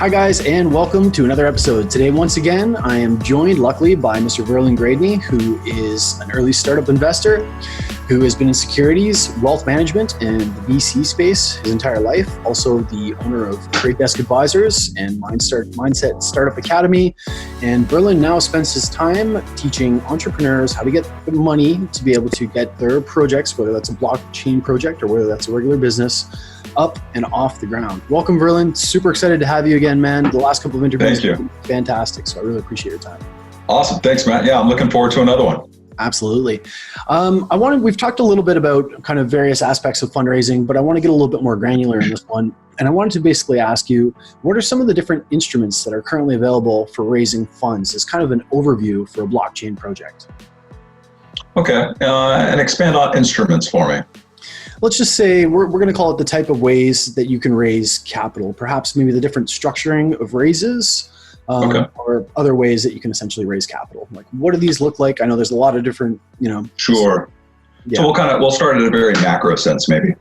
Hi guys, and welcome to another episode. Today, once again, I am joined luckily by Mr. Verlin Gradney, who is an early startup investor who has been in securities, wealth management, and the VC space his entire life. Also the owner of Trade Desk Advisors and Mindset Startup Academy. And Verlin now spends his time teaching entrepreneurs how to get the money to be able to get their projects, whether that's a blockchain project or whether that's a regular business, up and off the ground. Welcome, Verlin. Super excited to have you again, man. The last couple of interviews have been fantastic, so I really appreciate your time. Awesome. Thanks, Matt. Yeah, I'm looking forward to another one. Absolutely. We've talked a little bit about kind of various aspects of fundraising, but I want to get a little bit more granular in this one. And I wanted to basically ask you, what are some of the different instruments that are currently available for raising funds as kind of an overview for a blockchain project? Okay. And expand on instruments for me. Let's just say we're going to call it the type of ways that you can raise capital, perhaps maybe the different structuring of raises, or other ways that you can essentially raise capital. Like, what do these look like? I know there's a lot of different, Sure. Yeah. So we'll start at a very macro sense, maybe.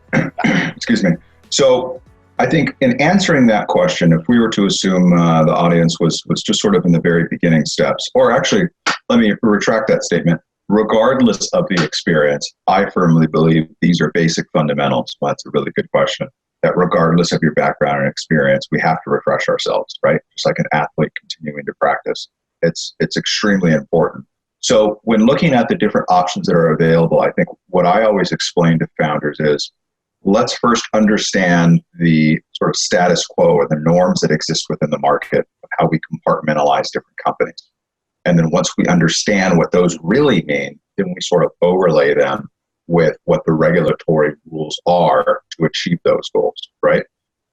Excuse me. So I think in answering that question, if we were to assume the audience was just sort of in the very beginning steps, or actually, let me retract that statement. Regardless of the experience, I firmly believe these are basic fundamentals. Well, that's a really good question. That regardless of your background and experience, we have to refresh ourselves, right? Just like an athlete continuing to practice. It's extremely important. So when looking at the different options that are available, I think what I always explain to founders is, let's first understand the sort of status quo or the norms that exist within the market of how we compartmentalize different companies. And then once we understand what those really mean, then we sort of overlay them with what the regulatory rules are to achieve those goals, right?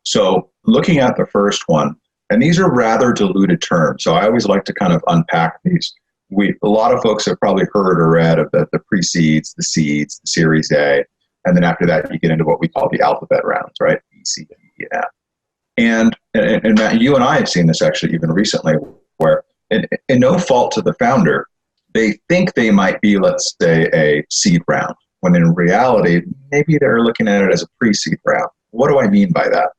So looking at the first one, and these are rather diluted terms, so I always like to kind of unpack these. A lot of folks have probably heard or read of the pre-seeds, the seeds, the Series A, and then after that you get into what we call the alphabet rounds, right? B, C, D, E, and F. And Matt, you and I have seen this actually even recently, where in no fault to the founder, they think they might be, let's say, a seed round, when in reality, maybe they're looking at it as a pre-seed round. What do I mean by that?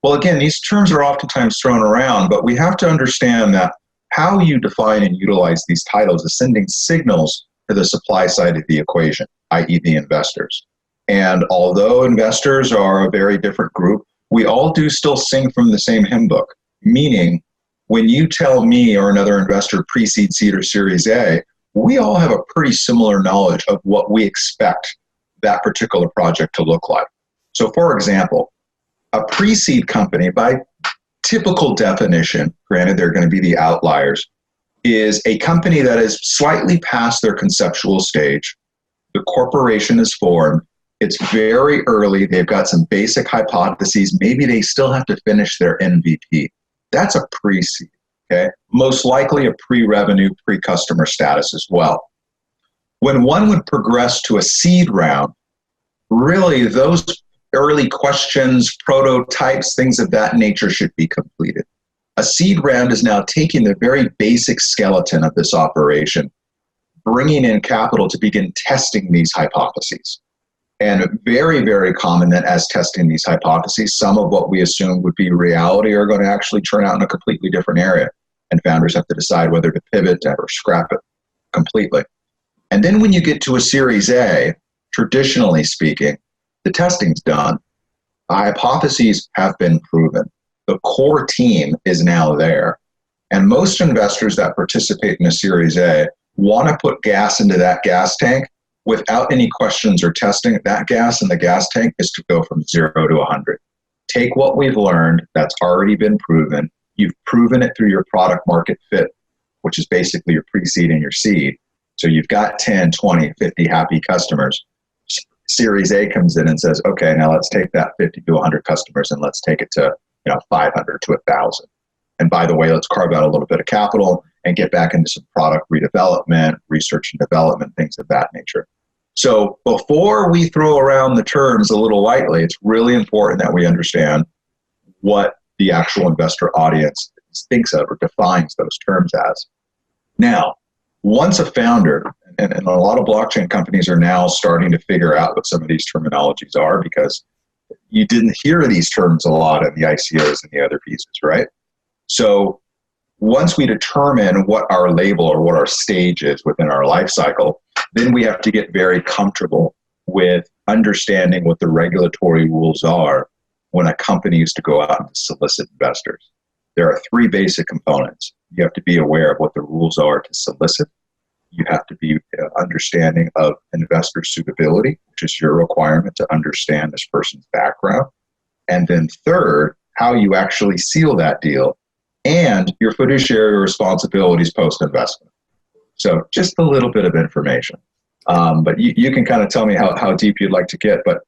Well, again, these terms are oftentimes thrown around, but we have to understand that how you define and utilize these titles is sending signals to the supply side of the equation, i.e. the investors. And although investors are a very different group, we all do still sing from the same hymn book, meaning when you tell me or another investor pre-seed, seed, or Series A, we all have a pretty similar knowledge of what we expect that particular project to look like. So for example, a pre-seed company, by typical definition, granted there are going to be the outliers, is a company that is slightly past their conceptual stage. The corporation is formed. It's very early. They've got some basic hypotheses. Maybe they still have to finish their MVP. That's a pre-seed, okay? Most likely a pre-revenue, pre-customer status as well. When one would progress to a seed round, really those early questions, prototypes, things of that nature should be completed. A seed round is now taking the very basic skeleton of this operation, bringing in capital to begin testing these hypotheses. And very, very common that as testing these hypotheses, some of what we assume would be reality are going to actually turn out in a completely different area. And founders have to decide whether to pivot or scrap it completely. And then when you get to a Series A, traditionally speaking, the testing's done. The hypotheses have been proven. The core team is now there. And most investors that participate in a Series A want to put gas into that gas tank without any questions or testing. That gas in the gas tank is to go from 0 to 100. Take what we've learned that's already been proven. You've proven it through your product market fit, which is basically your pre-seed and your seed. So you've got 10, 20, 50 happy customers. Series A comes in and says, okay, now let's take that 50 to 100 customers and let's take it to 500 to 1,000. And by the way, let's carve out a little bit of capital and get back into some product redevelopment, research and development, things of that nature. So before we throw around the terms a little lightly, it's really important that we understand what the actual investor audience thinks of or defines those terms as. Now, once a founder, and a lot of blockchain companies are now starting to figure out what some of these terminologies are, because you didn't hear these terms a lot in the ICOs and the other pieces, right? So once we determine what our label or what our stage is within our life cycle, then we have to get very comfortable with understanding what the regulatory rules are when a company is to go out and solicit investors. There are three basic components. You have to be aware of what the rules are to solicit. You have to be understanding of investor suitability, which is your requirement to understand this person's background. And then third, how you actually seal that deal and your fiduciary responsibilities post-investment. So just a little bit of information. But you can kind of tell me how deep you'd like to get, but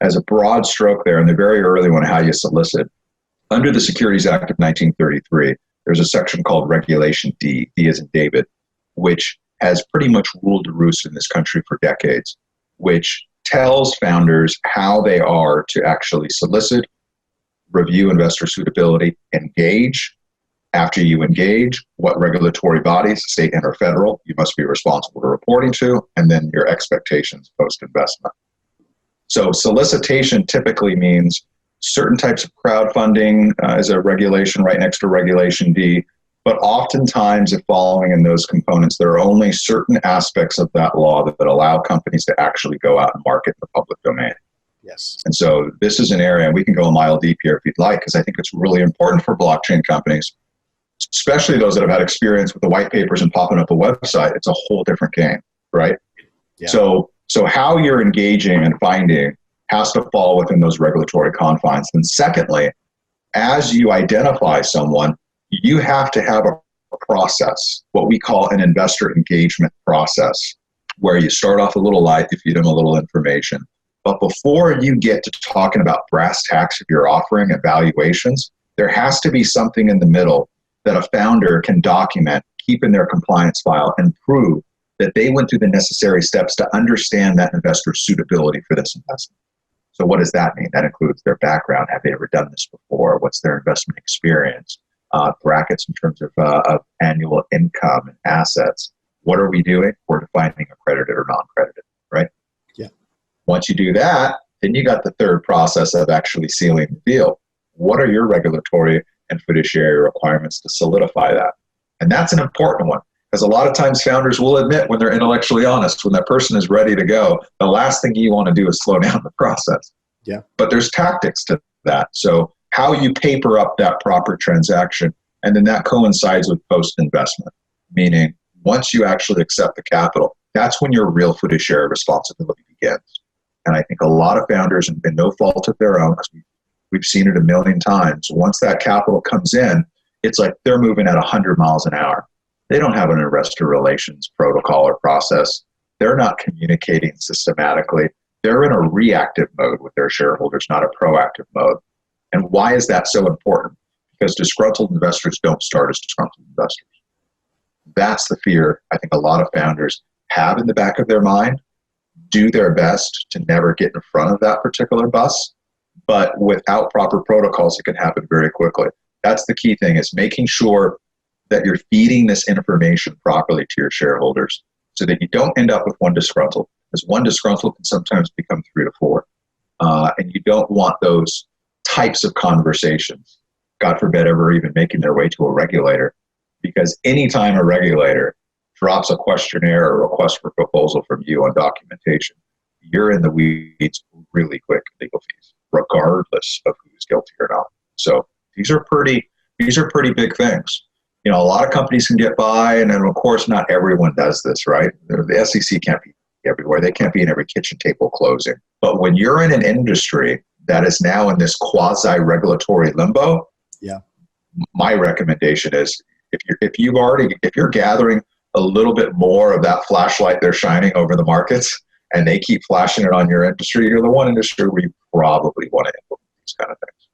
as a broad stroke there in the very early one, how you solicit. Under the Securities Act of 1933, there's a section called Regulation D, D as in David, which has pretty much ruled the roost in this country for decades, which tells founders how they are to actually solicit, review investor suitability, engage. After you engage, what regulatory bodies, state and or federal, you must be responsible for reporting to, and then your expectations post-investment. So solicitation typically means certain types of crowdfunding is a regulation right next to Regulation D, but oftentimes if following in those components, there are only certain aspects of that law that allow companies to actually go out and market in the public domain. Yes. And so this is an area, and we can go a mile deep here if you'd like, because I think it's really important for blockchain companies, especially those that have had experience with the white papers and popping up a website. It's a whole different game, right? Yeah. So how you're engaging and finding has to fall within those regulatory confines. And secondly, as you identify someone, you have to have a process, what we call an investor engagement process, where you start off a little light, you feed them a little information. But before you get to talking about brass tacks of your offering and valuations, there has to be something in the middle that a founder can document, keep in their compliance file, and prove that they went through the necessary steps to understand that investor's suitability for this investment. So what does that mean? That includes their background. Have they ever done this before? What's their investment experience? Brackets in terms of annual income and assets. What are we doing? We're defining accredited or non-accredited, right? Yeah. Once you do that, then you got the third process of actually sealing the deal. What are your regulatory and fiduciary requirements to solidify that? And that's an important one, because a lot of times founders will admit when they're intellectually honest, when that person is ready to go, the last thing you want to do is slow down the process. Yeah. But there's tactics to that. So how you paper up that proper transaction, and then that coincides with post-investment, meaning once you actually accept the capital, that's when your real fiduciary responsibility begins. And I think a lot of founders, and no fault of their own, because we've seen it a million times, once that capital comes in, it's like they're moving at 100 miles an hour. They don't have an investor relations protocol or process. They're not communicating systematically. They're in a reactive mode with their shareholders, not a proactive mode. And why is that so important? Because disgruntled investors don't start as disgruntled investors. That's the fear I think a lot of founders have in the back of their mind, do their best to never get in front of that particular bus, but without proper protocols, it can happen very quickly. That's the key thing, is making sure that you're feeding this information properly to your shareholders so that you don't end up with one disgruntled, because one disgruntled can sometimes become 3 to 4. And you don't want those types of conversations, God forbid, ever even making their way to a regulator, because anytime a regulator drops a questionnaire or request for proposal from you on documentation, you're in the weeds really quick legal fees, regardless of who's guilty or not. So these are pretty big things. You know, a lot of companies can get by, and then of course not everyone does this, right? The SEC can't be everywhere. They can't be in every kitchen table closing. But when you're in an industry that is now in this quasi-regulatory limbo, yeah, my recommendation is if you're gathering a little bit more of that flashlight they're shining over the markets, and they keep flashing it on your industry, you're the one industry where you probably want to implement these kind of things.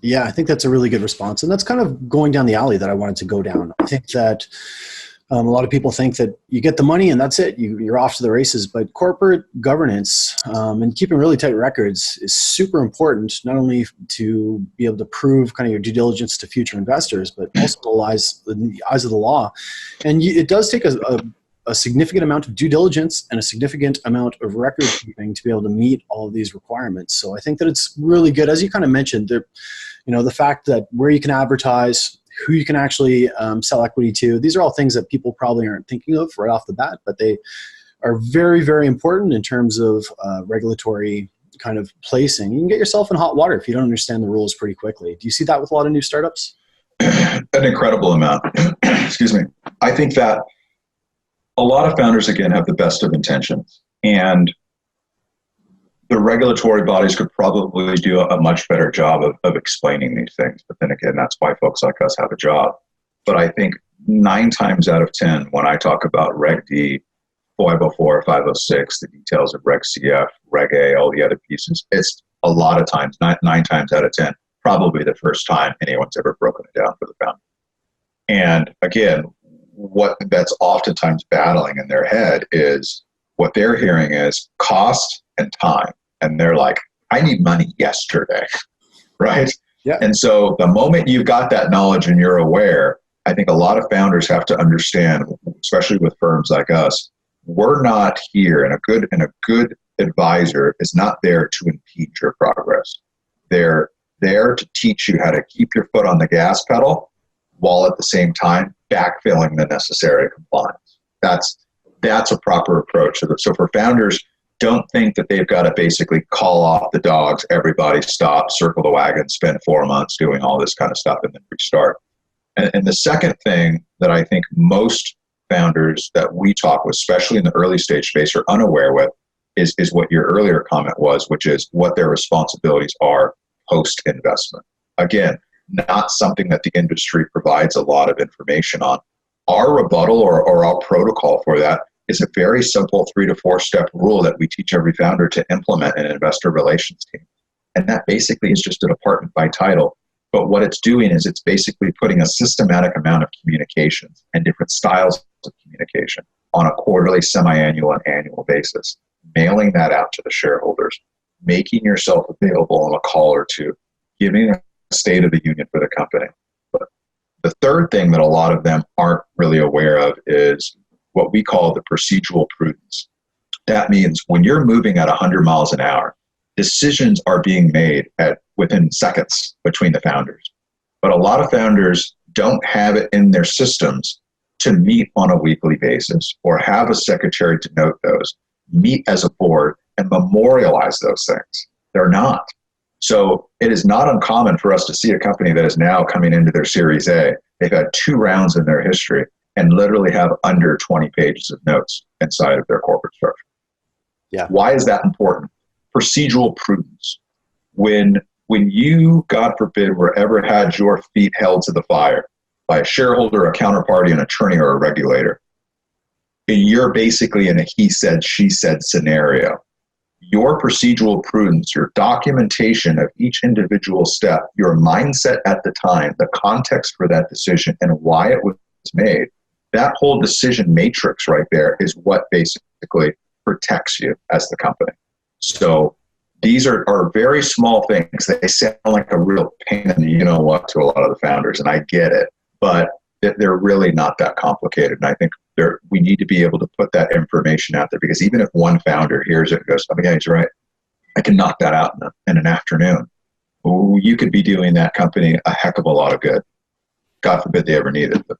Yeah, I think that's a really good response. And that's kind of going down the alley that I wanted to go down. I think that a lot of people think that you get the money and that's it. You're off to the races. But corporate governance and keeping really tight records is super important, not only to be able to prove kind of your due diligence to future investors, but also in the eyes of the law. And it does take a significant amount of due diligence and a significant amount of record keeping to be able to meet all of these requirements. So I think that it's really good, as you kind of mentioned, the fact that where you can advertise, who you can actually sell equity to. These are all things that people probably aren't thinking of right off the bat, but they are very, very important in terms of regulatory kind of placing. You can get yourself in hot water if you don't understand the rules pretty quickly. Do you see that with a lot of new startups? An incredible amount. Excuse me. I think that a lot of founders, again, have the best of intentions, and the regulatory bodies could probably do a much better job of explaining these things. But then again, that's why folks like us have a job. But I think 9 times out of 10, when I talk about Reg D, 504, 506, the details of Reg CF, Reg A, all the other pieces, it's a lot of times, 9 times out of 10, probably the first time anyone's ever broken it down for the founder. And again, what that's oftentimes battling in their head is what they're hearing is cost and time. And they're like, I need money yesterday, right? Yeah. And so the moment you've got that knowledge and you're aware, I think a lot of founders have to understand, especially with firms like us, we're not here, and a good advisor is not there to impede your progress. They're there to teach you how to keep your foot on the gas pedal while at the same time backfilling the necessary compliance. That's a proper approach. So for founders, don't think that they've got to basically call off the dogs, everybody stop, circle the wagon, spend 4 months doing all this kind of stuff, and then restart. And the second thing that I think most founders that we talk with, especially in the early stage space, are unaware with is what your earlier comment was, which is what their responsibilities are post-investment. Again, not something that the industry provides a lot of information on. Our rebuttal or our protocol for that is a very simple 3 to 4 step rule that we teach every founder to implement in an investor relations team. And that basically is just a department by title. But what it's doing is it's basically putting a systematic amount of communications and different styles of communication on a quarterly, semi-annual, and annual basis, mailing that out to the shareholders, making yourself available on a call or two, giving a state of the union for the company. But the third thing that a lot of them aren't really aware of is what we call the procedural prudence. That means when you're moving at 100 miles an hour, decisions are being made within seconds between the founders. But a lot of founders don't have it in their systems to meet on a weekly basis or have a secretary to note those, meet as a board, and memorialize those things. They're not. So it is not uncommon for us to see a company that is now coming into their Series A. They've had 2 rounds in their history and literally have under 20 pages of notes inside of their corporate structure. Yeah. Why is that important? Procedural prudence. When you, God forbid, were ever had your feet held to the fire by a shareholder, a counterparty, an attorney, or a regulator, and you're basically in a he said, she said scenario, your procedural prudence, your documentation of each individual step, your mindset at the time, the context for that decision, and why it was made, that whole decision matrix right there is what basically protects you as the company. So these are very small things. They sound like a real pain in the you-know-what to a lot of the founders, and I get it, but they're really not that complicated. And I think we need to be able to put that information out there, because even if one founder hears it and goes, oh yeah, he's right, I can knock that out in an afternoon. Ooh, you could be doing that company a heck of a lot of good. God forbid they ever need it. But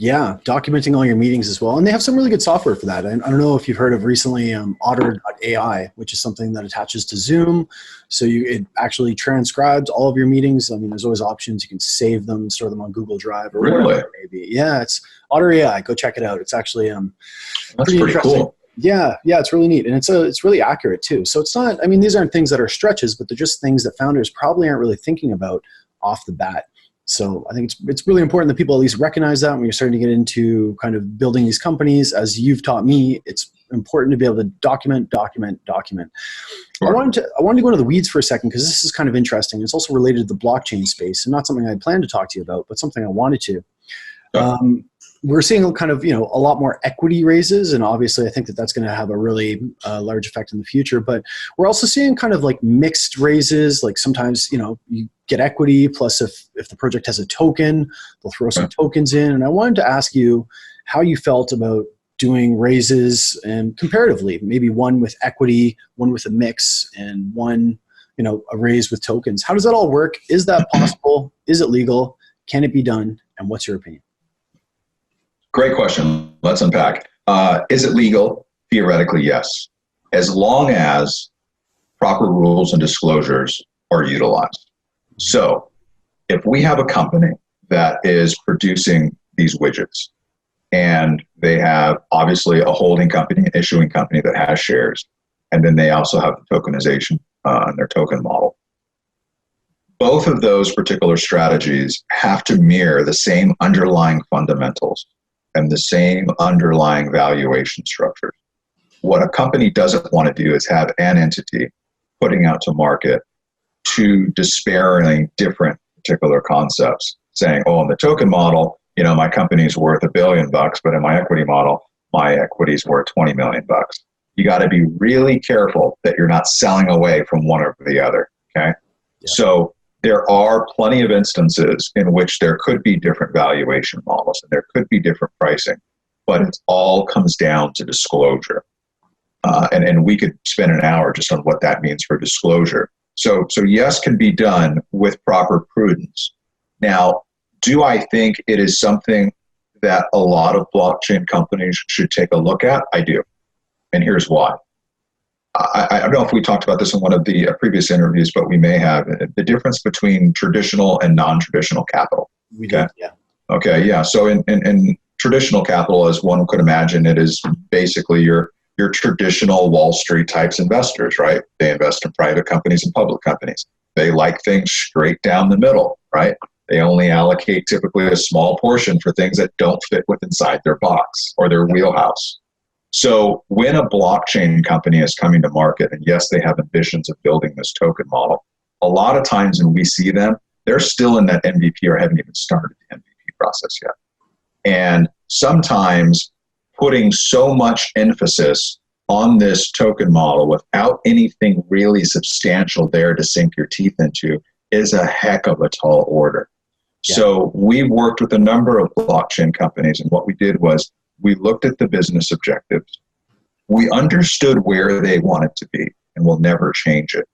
yeah, documenting all your meetings as well. And they have some really good software for that. I don't know if you've heard of recently Otter.ai, which is something that attaches to Zoom. So it actually transcribes all of your meetings. I mean, there's always options. You can save them, store them on Google Drive or whatever it may be. Yeah, it's Otter.ai. Go check it out. It's actually that's pretty cool. Yeah, it's really neat. And it's really accurate too. So it's not, I mean, these aren't things that are stretches, but they're just things that founders probably aren't really thinking about off the bat. So I think it's really important that people at least recognize that when you're starting to get into kind of building these companies. As you've taught me, it's important to be able to document. Sure. I wanted to go into the weeds for a second, because this is kind of interesting. It's also related to the blockchain space, and not something I planned to talk to you about, but something I wanted to. Yeah. We're seeing kind of, a lot more equity raises, and obviously I think that that's going to have a really large effect in the future. But we're also seeing kind of like mixed raises. Like sometimes, you get equity, plus if the project has a token, they'll throw some tokens in. And I wanted to ask you how you felt about doing raises, and comparatively, maybe one with equity, one with a mix, and one, a raise with tokens. How does that all work? Is that possible? Is it legal? Can it be done? And what's your opinion? Great question. Let's unpack. Is it legal? Theoretically, yes, as long as proper rules and disclosures are utilized. So if we have a company that is producing these widgets and they have obviously a holding company, an issuing company that has shares, and then they also have the tokenization on their token model. Both of those particular strategies have to mirror the same underlying fundamentals and the same underlying valuation structures. What a company doesn't want to do is have an entity putting out to market two despairingly different particular concepts, saying, oh, in the token model, my company's worth $1 billion, but in my equity model, my equity's worth $20 million. You got to be really careful that you're not selling away from one or the other, okay? Yeah. So there are plenty of instances in which there could be different valuation models and there could be different pricing, but it all comes down to disclosure. And we could spend an hour just on what that means for disclosure. So yes, can be done with proper prudence. Now, do I think it is something that a lot of blockchain companies should take a look at? I do. And here's why. I don't know if we talked about this in one of the previous interviews, but we may have. The difference between traditional and non-traditional capital. We did, yeah. Okay, yeah. So in traditional capital, as one could imagine, it is basically your traditional Wall Street types investors, right? They invest in private companies and public companies. They like things straight down the middle, right? They only allocate typically a small portion for things that don't fit with inside their box or their wheelhouse. So when a blockchain company is coming to market, and yes, they have ambitions of building this token model, a lot of times when we see them, they're still in that MVP or haven't even started the MVP process yet. And sometimes putting so much emphasis on this token model without anything really substantial there to sink your teeth into is a heck of a tall order. Yeah. So we worked with a number of blockchain companies, and what we did was we looked at the business objectives. We understood where they wanted to be, and we'll never change it.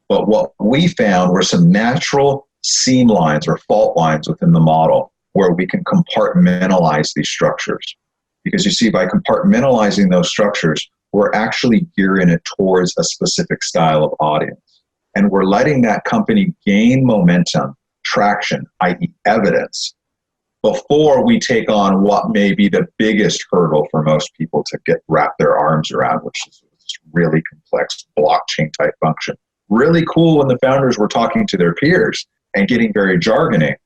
But what we found were some natural seam lines or fault lines within the model where we can compartmentalize these structures. Because you see, by compartmentalizing those structures, we're actually gearing it towards a specific style of audience. And we're letting that company gain momentum, traction, i.e. evidence, before we take on what may be the biggest hurdle for most people to wrap their arms around, which is this really complex blockchain type function. Really cool when the founders were talking to their peers and getting very jargony.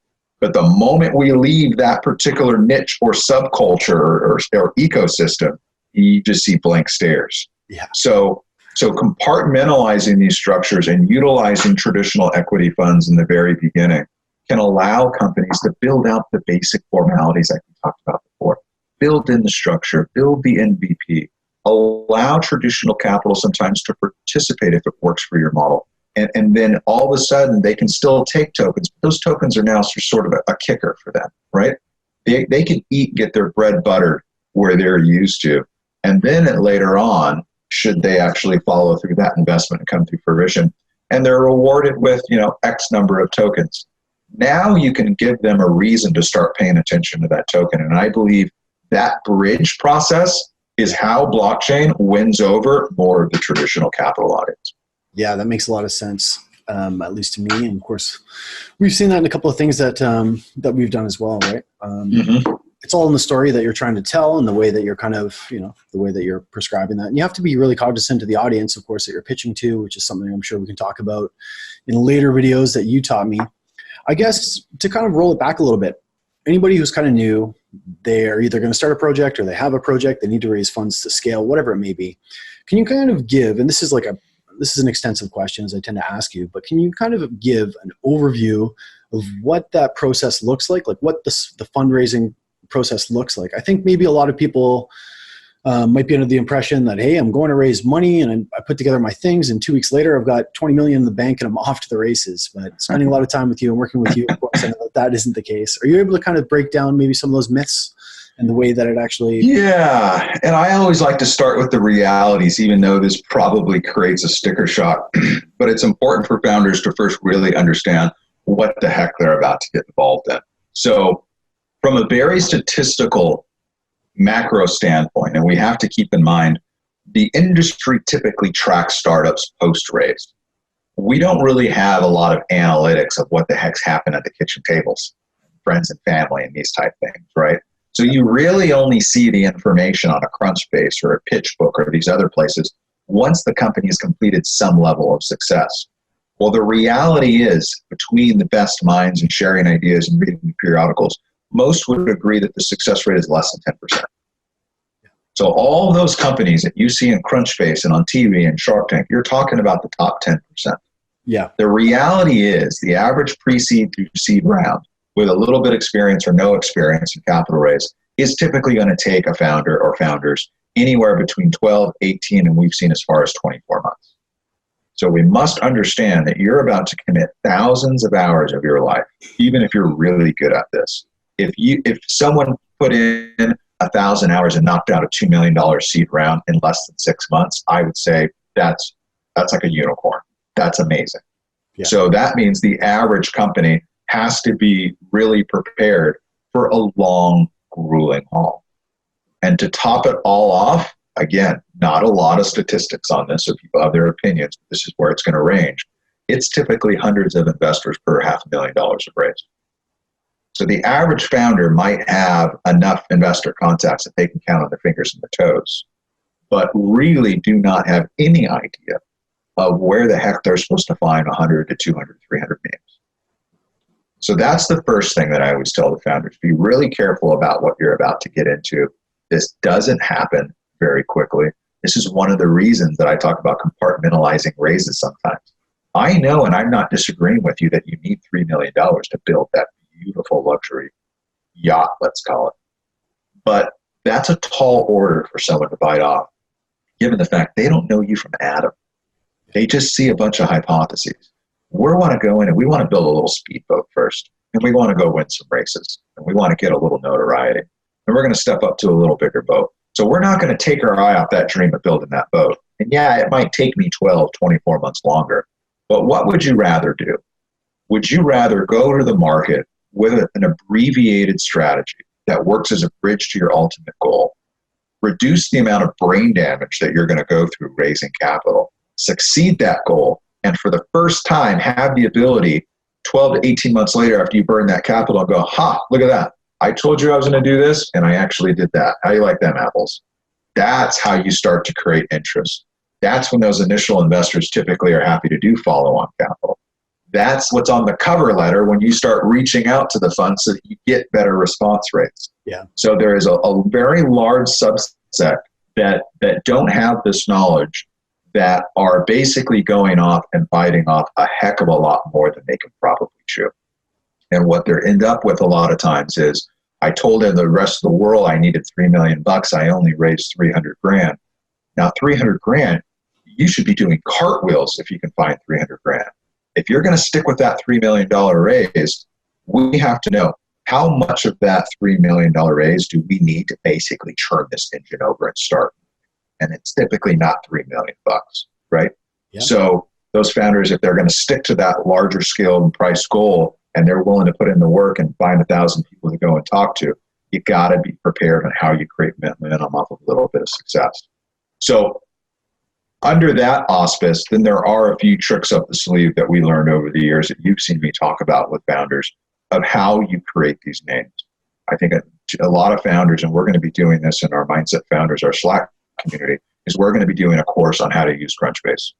But the moment we leave that particular niche or subculture or ecosystem, you just see blank stares. Yeah. So compartmentalizing these structures and utilizing traditional equity funds in the very beginning can allow companies to build out the basic formalities like we talked about before. Build in the structure, build the MVP, allow traditional capital sometimes to participate if it works for your model. And then all of a sudden they can still take tokens. Those tokens are now sort of a kicker for them, right? They can get their bread buttered where they're used to. And then later on, should they actually follow through that investment and come to fruition, and they're rewarded with, X number of tokens. Now you can give them a reason to start paying attention to that token. And I believe that bridge process is how blockchain wins over more of the traditional capital audience. Yeah, that makes a lot of sense, at least to me. And of course, we've seen that in a couple of things that we've done as well, right? It's all in the story that you're trying to tell and the way that you're kind of, the way that you're prescribing that. And you have to be really cognizant of the audience, of course, that you're pitching to, which is something I'm sure we can talk about in later videos that you taught me. I guess to kind of roll it back a little bit, anybody who's kind of new, they're either going to start a project or they have a project, they need to raise funds to scale, whatever it may be. Can you kind of give, and this is an extensive question as I tend to ask you, but can you kind of give an overview of what that process looks like what the fundraising process looks like? I think maybe a lot of people might be under the impression that, hey, I'm going to raise money and I put together my things and 2 weeks later I've got 20 million in the bank and I'm off to the races. But spending a lot of time with you and working with you, of course, I know that isn't the case. Are you able to kind of break down maybe some of those myths and the way that it actually... Yeah, and I always like to start with the realities, even though this probably creates a sticker shock. But it's important for founders to first really understand what the heck they're about to get involved in. So from a very statistical macro standpoint, and we have to keep in mind, the industry typically tracks startups post-raise. We don't really have a lot of analytics of what the heck's happened at the kitchen tables, friends and family and these type things, right? So you really only see the information on a Crunchbase or a PitchBook or these other places once the company has completed some level of success. Well, the reality is, between the best minds and sharing ideas and reading the periodicals, most would agree that the success rate is less than 10%. So all those companies that you see in Crunchbase and on TV and Shark Tank, you're talking about the top 10%. Yeah. The reality is the average pre-seed through seed round with a little bit of experience or no experience in capital raise is typically going to take a founder or founders anywhere between 12, 18, and we've seen as far as 24 months. So we must understand that you're about to commit thousands of hours of your life, even if you're really good at this. If someone put in 1,000 hours and knocked out a $2 million seed round in less than 6 months, I would say that's like a unicorn. That's amazing. Yeah. So that means the average company has to be really prepared for a long, grueling haul. And to top it all off, again, not a lot of statistics on this, so people have their opinions. This is where it's going to range. It's typically hundreds of investors per $500,000 of raise. So the average founder might have enough investor contacts that they can count on their fingers and their toes, but really do not have any idea of where the heck they're supposed to find 100 to 200, 300 names. So that's the first thing that I always tell the founders. Be really careful about what you're about to get into. This doesn't happen very quickly. This is one of the reasons that I talk about compartmentalizing raises sometimes. I know, and I'm not disagreeing with you, that you need $3 million to build that beautiful luxury yacht, let's call it. But that's a tall order for someone to bite off, given the fact they don't know you from Adam. They just see a bunch of hypotheses. We want to go in and we want to build a little speedboat first, and we want to go win some races, and we want to get a little notoriety, and we're going to step up to a little bigger boat. So we're not going to take our eye off that dream of building that boat. And yeah, it might take me 12, 24 months longer, but what would you rather do? Would you rather go to the market with an abbreviated strategy that works as a bridge to your ultimate goal, reduce the amount of brain damage that you're going to go through raising capital, succeed that goal, and for the first time have the ability 12 to 18 months later after you burn that capital and go, ha, look at that. I told you I was going to do this, and I actually did that. How do you like them apples? That's how you start to create interest. That's when those initial investors typically are happy to do follow-on capital. That's what's on the cover letter when you start reaching out to the fund so that you get better response rates. Yeah. So there is a very large subset that don't have this knowledge, that are basically going off and biting off a heck of a lot more than they can probably chew. And what they end up with a lot of times is, I told the rest of the world I needed $3 million. I only raised 300 grand. Now 300 grand, you should be doing cartwheels if you can find 300 grand. If you're going to stick with that $3 million raise, we have to know how much of that $3 million raise do we need to basically churn this engine over and start. And it's typically not $3 million, right? Yeah. So those founders, if they're going to stick to that larger scale and price goal, and they're willing to put in the work and find 1,000 people to go and talk to, you got to be prepared on how you create momentum off of a little bit of success. So under that auspice, then there are a few tricks up the sleeve that we learned over the years that you've seen me talk about with founders of how you create these names. I think a lot of founders, and we're going to be doing this in our Mindset Founders, our Slack community, is we're going to be doing a course on how to use Crunchbase.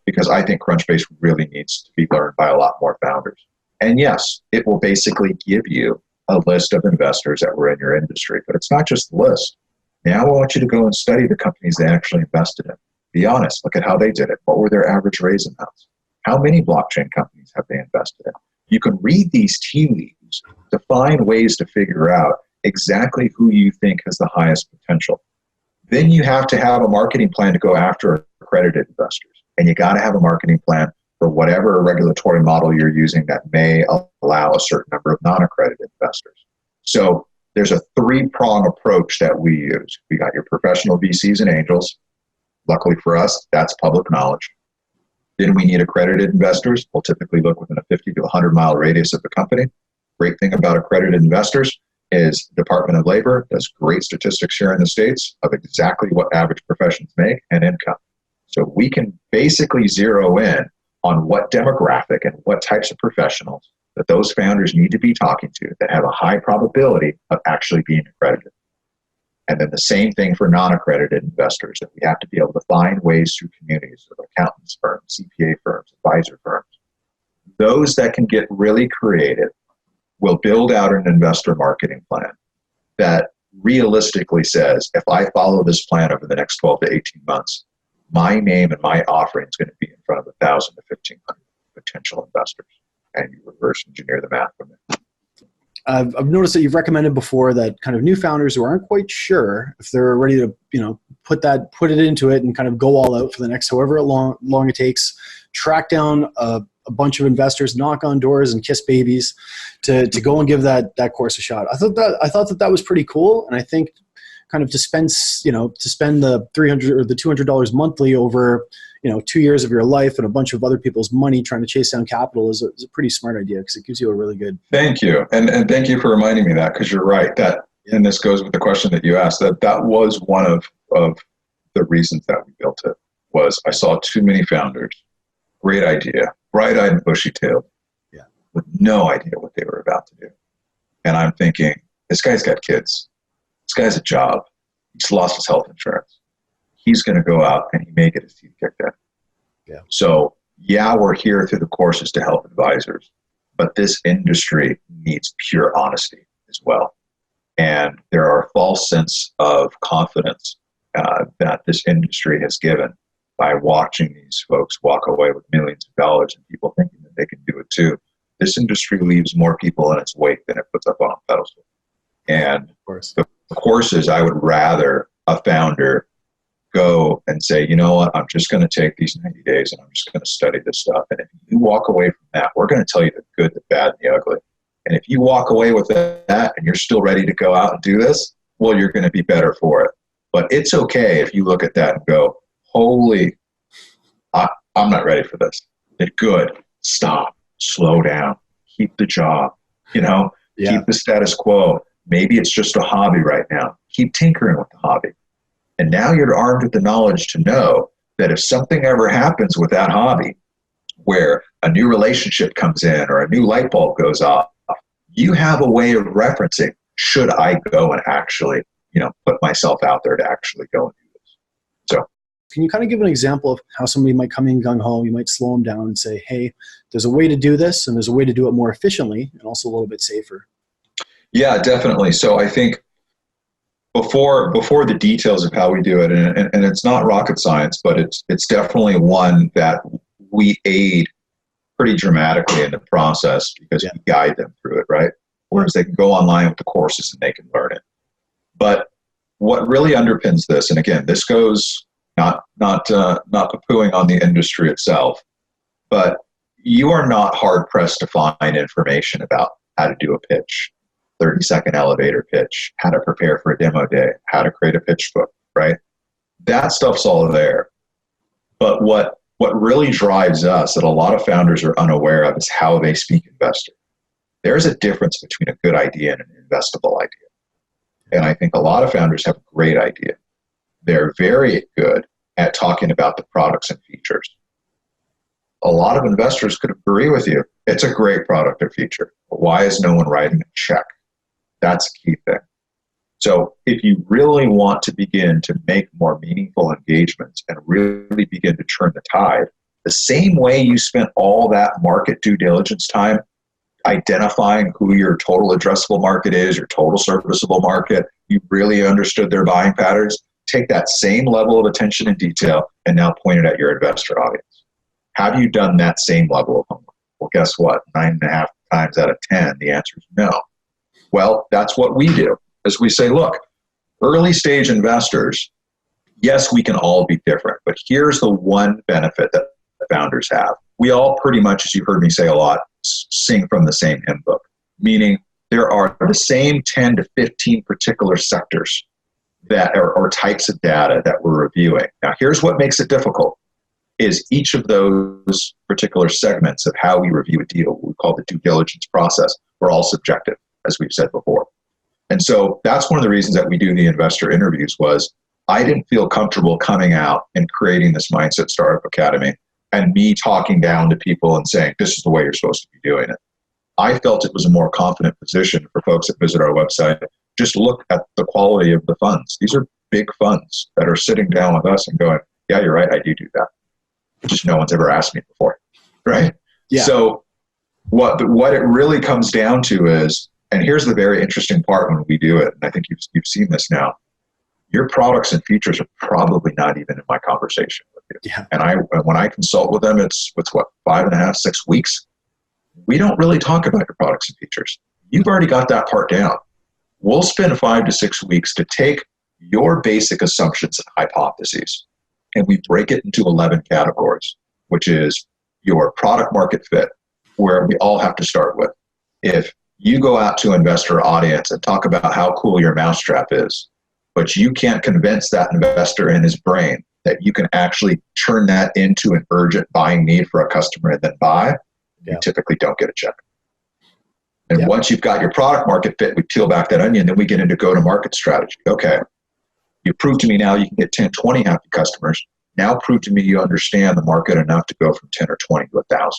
Because I think Crunchbase really needs to be learned by a lot more founders. And yes, it will basically give you a list of investors that were in your industry, but it's not just the list. Now I want you to go and study the companies they actually invested in. Be honest, look at how they did it. What were their average raise amounts? How many blockchain companies have they invested in? You can read these tea leaves to find ways to figure out exactly who you think has the highest potential. Then you have to have a marketing plan to go after accredited investors. And you got to have a marketing plan for whatever regulatory model you're using that may allow a certain number of non-accredited investors. So there's a three-prong approach that we use. We got your professional VCs and angels. Luckily for us, that's public knowledge. Then we need accredited investors. We'll typically look within a 50 to 100 mile radius of the company. great thing about accredited investors is the Department of Labor does great statistics here in the States of exactly what average professions make and income. So we can basically zero in on what demographic and what types of professionals that those founders need to be talking to that have a high probability of actually being accredited. And then the same thing for non-accredited investors, that we have to be able to find ways through communities of accountants firms, CPA firms, advisor firms. Those that can get really creative will build out an investor marketing plan that realistically says, if I follow this plan over the next 12 to 18 months, my name and my offering is going to be in front of 1,000 to 1,500 potential investors. And you reverse engineer the math from there. I've noticed that you've recommended before that kind of new founders who aren't quite sure if they're ready to, put it into it and kind of go all out for the next however long it takes, track down a bunch of investors, knock on doors and kiss babies to go and give that course a shot. I thought that was pretty cool. And I think kind of to spend the $300 or the $200 monthly over, 2 years of your life and a bunch of other people's money trying to chase down capital is a pretty smart idea, because it gives you a really good. Thank you. And thank you for reminding me that, because you're right. And this goes with the question that you asked, that was one of the reasons that we built it, was I saw too many founders, great idea, bright-eyed and bushy-tailed, with no idea what they were about to do. And I'm thinking, this guy's got kids. This guy's a job. He's lost his health insurance. He's going to go out and he may get his teeth kicked in. Yeah. So, we're here through the courses to help advisors, but this industry needs pure honesty as well. And there are a false sense of confidence that this industry has given by watching these folks walk away with millions of dollars and people thinking that they can do it too. This industry leaves more people in its wake than it puts up on a pedestal. And of course, the courses, I would rather a founder go and say, you know what, I'm just going to take these 90 days and I'm just going to study this stuff. And if you walk away from that, we're going to tell you the good, the bad, and the ugly. And if you walk away with that and you're still ready to go out and do this, well, you're going to be better for it. But it's okay if you look at that and go, holy, I'm not ready for this. It's good. Stop. Slow down. Keep the job. Keep the status quo. Maybe it's just a hobby right now. Keep tinkering with the hobby. And now you're armed with the knowledge to know that if something ever happens with that hobby, where a new relationship comes in or a new light bulb goes off, you have a way of referencing, should I go and actually, put myself out there to actually go and do this? So, can you kind of give an example of how somebody might come in gung-ho? You might slow them down and say, hey, there's a way to do this, and there's a way to do it more efficiently and also a little bit safer. Yeah, definitely. So I think before the details of how we do it, and it's not rocket science, but it's definitely one that we aid pretty dramatically in the process, because we guide them through it, right? Whereas they can go online with the courses and they can learn it. But what really underpins this, and again, this goes not poo-pooing on the industry itself, but you are not hard pressed to find information about how to do a pitch, 30-second elevator pitch, how to prepare for a demo day, how to create a pitch book, right? That stuff's all there. But what really drives us that a lot of founders are unaware of is how they speak investor. There's a difference between a good idea and an investable idea. And I think a lot of founders have a great idea. They're very good at talking about the products and features. A lot of investors could agree with you. It's a great product or feature. But why is no one writing a check? That's a key thing. So if you really want to begin to make more meaningful engagements and really begin to turn the tide, the same way you spent all that market due diligence time identifying who your total addressable market is, your total serviceable market, you really understood their buying patterns, take that same level of attention and detail and now point it at your investor audience. Have you done that same level of homework? Well, guess what? 9.5 times out of 10, the answer is no. Well, that's what we do. As we say, look, early stage investors, yes, we can all be different, but here's the one benefit that founders have. We all pretty much, as you've heard me say a lot, sing from the same hymn book, meaning there are the same 10 to 15 particular sectors that are, or types of data that we're reviewing. Now, here's what makes it difficult, is each of those particular segments of how we review a deal, we call the due diligence process, We're all subjective, as we've said before. And so that's one of the reasons that we do the investor interviews was I didn't feel comfortable coming out and creating this Mindset Startup Academy and me talking down to people and saying, this is the way you're supposed to be doing it. I felt it was a more confident position for folks that visit our website. Just look at the quality of the funds. These are big funds that are sitting down with us and going, yeah, you're right, I do that. Just no one's ever asked me before, right? Yeah. So what it really comes down to is, and here's the very interesting part when we do it, and I think you've seen this now, your products and features are probably not even in my conversation with you. Yeah. And when I consult with them, it's 5.5, 6 weeks. We don't really talk about your products and features. You've already got that part down. We'll spend 5 to 6 weeks to take your basic assumptions and hypotheses, and we break it into 11 categories, which is your product market fit, where we all have to start with. If you go out to investor audience and talk about how cool your mousetrap is, but you can't convince that investor in his brain that you can actually turn that into an urgent buying need for a customer and then buy, you typically don't get a check. And once you've got your product market fit, we peel back that onion, then we get into go-to-market strategy. Okay, you prove to me now you can get 10, 20 happy customers. Now prove to me you understand the market enough to go from 10 or 20 to 1,000.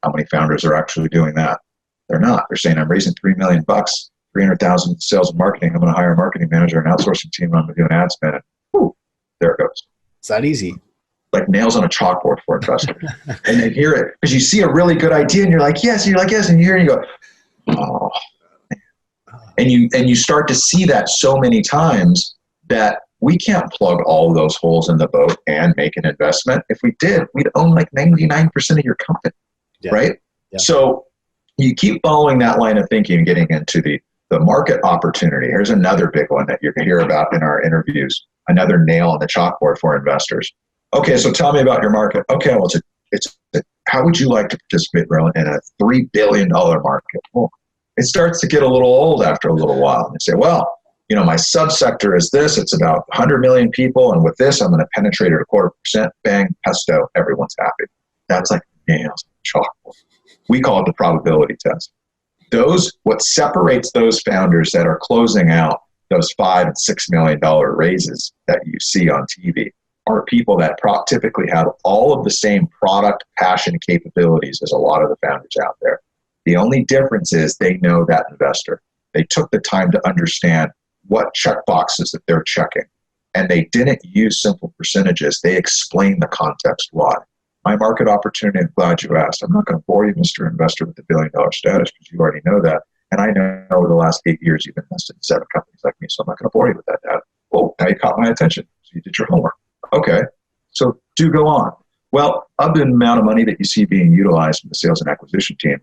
How many founders are actually doing that? They're not. They're saying, I'm raising $3 million, 300,000 sales and marketing. I'm going to hire a marketing manager, an outsourcing team, and I'm going to do an ad spend. And whoo, there it goes. It's that easy. Like nails on a chalkboard for investors. And they hear it because you see a really good idea and you're like, yes, and you're like, yes, and you hear it and you go, oh. And you start to see that so many times that we can't plug all of those holes in the boat and make an investment. If we did, we'd own like 99% of your company, right? Yeah. So you keep following that line of thinking and getting into the market opportunity. Here's another big one that you're going to hear about in our interviews, another nail on the chalkboard for investors. Okay, so tell me about your market. Okay, well, how would you like to participate, Verlin, in a $3 billion market? Well, it starts to get a little old after a little while. And you say, well, my subsector is this. It's about 100 million people. And with this, I'm going to penetrate it 0.25%. Bang, pesto, everyone's happy. That's like nails on chalkboard. We call it the probability test. What separates those founders that are closing out those $5 and $6 million raises that you see on TV are people that typically have all of the same product, passion, capabilities as a lot of the founders out there. The only difference is they know that investor. They took the time to understand what check boxes that they're checking. And they didn't use simple percentages. They explained the context why. My market opportunity, I'm glad you asked. I'm not going to bore you, Mr. Investor, with the billion-dollar status because you already know that. And I know over the last 8 years you've invested in 7 companies like me, so I'm not going to bore you with that data. Oh, now you caught my attention. So you did your homework. Okay, so do go on. Well, of the amount of money that you see being utilized in the sales and acquisition team,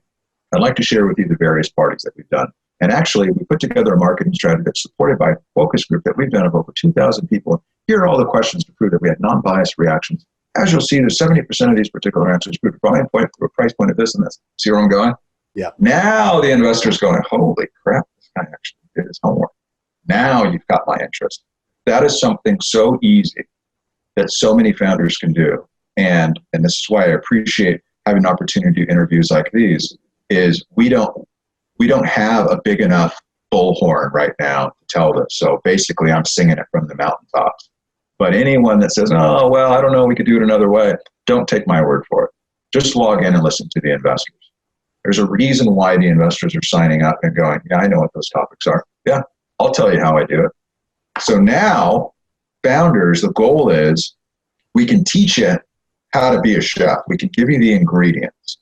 I'd like to share with you the various parties that we've done. And actually, we put together a marketing strategy that's supported by a focus group that we've done of over 2,000 people. Here are all the questions to prove that we had non-biased reactions. As you'll see, there's 70% of these particular answers proved a volume point, a price point of this and this. See where I'm going? Yeah. Now the investor's going, holy crap, this guy actually did his homework. Now you've got my interest. That is something so easy that so many founders can do. And this is why I appreciate having an opportunity to do interviews like these, is we don't have a big enough bullhorn right now to tell this. So basically I'm singing it from the mountaintops. But anyone that says, oh, well, I don't know, we could do it another way, don't take my word for it. Just log in and listen to the investors. There's a reason why the investors are signing up and going, yeah, I know what those topics are. Yeah, I'll tell you how I do it. So now, founders, the goal is we can teach you how to be a chef. We can give you the ingredients,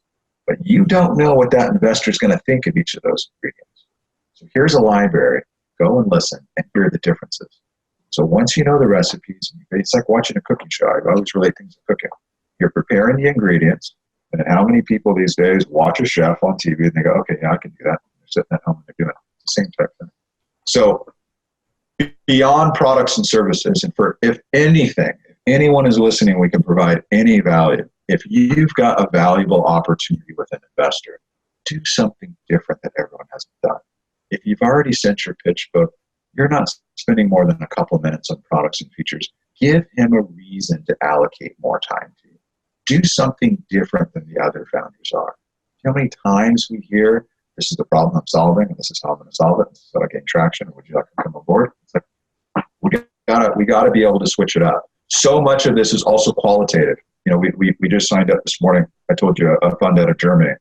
but you don't know what that investor is going to think of each of those ingredients. So here's a library. Go and listen and hear the differences. So once you know the recipes, it's like watching a cooking show. I always relate things to cooking. You're preparing the ingredients, and how many people these days watch a chef on TV and they go, okay, yeah, I can do that. They're sitting at home and they're doing it. It's the same type of thing. So beyond products and services, and if anyone is listening, we can provide any value. If you've got a valuable opportunity with an investor, do something different that everyone hasn't done. If you've already sent your pitch book, you're not spending more than a couple minutes on products and features. Give him a reason to allocate more time to you. Do something different than the other founders are. You know how many times we hear This is the problem I'm solving, and this is how I'm going to solve it. This is how I gain traction. Would you like to come on board? It's like, we gotta be able to switch it up. So much of this is also qualitative. We just signed up this morning. I told you a fund out of Germany.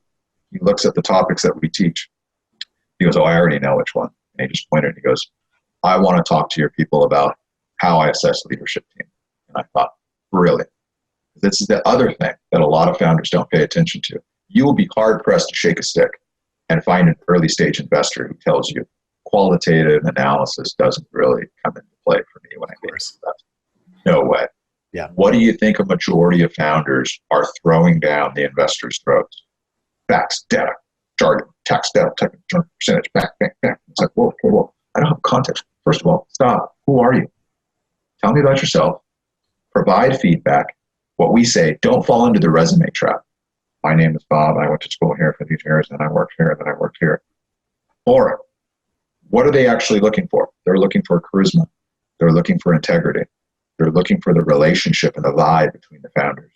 He looks at the topics that we teach. He goes, "Oh, I already know which one." And he just pointed and he goes, "I want to talk to your people about how I assess leadership team." And I thought, brilliant. This is the other thing that a lot of founders don't pay attention to. You will be hard pressed to shake a stick and find an early stage investor who tells you qualitative analysis doesn't really come into play for me when I get into that. No way. Yeah. What do you think a majority of founders are throwing down the investors' throats? Facts, data, jargon, tax data, technical percentage, back. It's like, whoa. I don't have context. First of all, stop. Who are you? Tell me about yourself. Provide feedback. What we say, don't fall into the resume trap. My name is Bob. I went to school here for these years, and I worked here, and then I worked here. Or what are they actually looking for? They're looking for charisma. They're looking for integrity. They're looking for the relationship and the vibe between the founders.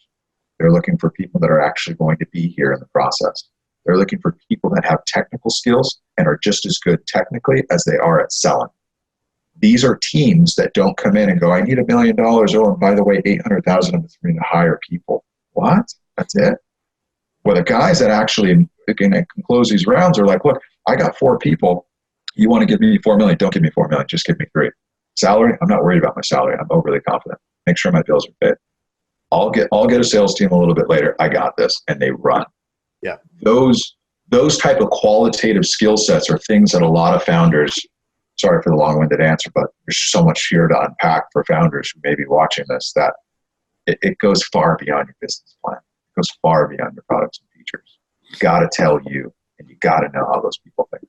They're looking for people that are actually going to be here in the process. They're looking for people that have technical skills and are just as good technically as they are at selling. These are teams that don't come in and go, "I need $1 million. Oh, and by the way, 800,000 of it's for me to hire people." What? That's it? Well, the guys that actually can close these rounds are like, "Look, I got 4 people. You want to give me $4 million? Don't give me $4 million. Just give me 3. Salary? I'm not worried about my salary. I'm overly confident. Make sure my bills are paid. I'll get a sales team a little bit later. I got this," and they run. Yeah. Those type of qualitative skill sets are things that a lot of founders. Sorry for the long-winded answer, but there's so much here to unpack for founders who may be watching this that it goes far beyond your business plan. It goes far beyond your products and features. You got to tell you, and you got to know how those people think.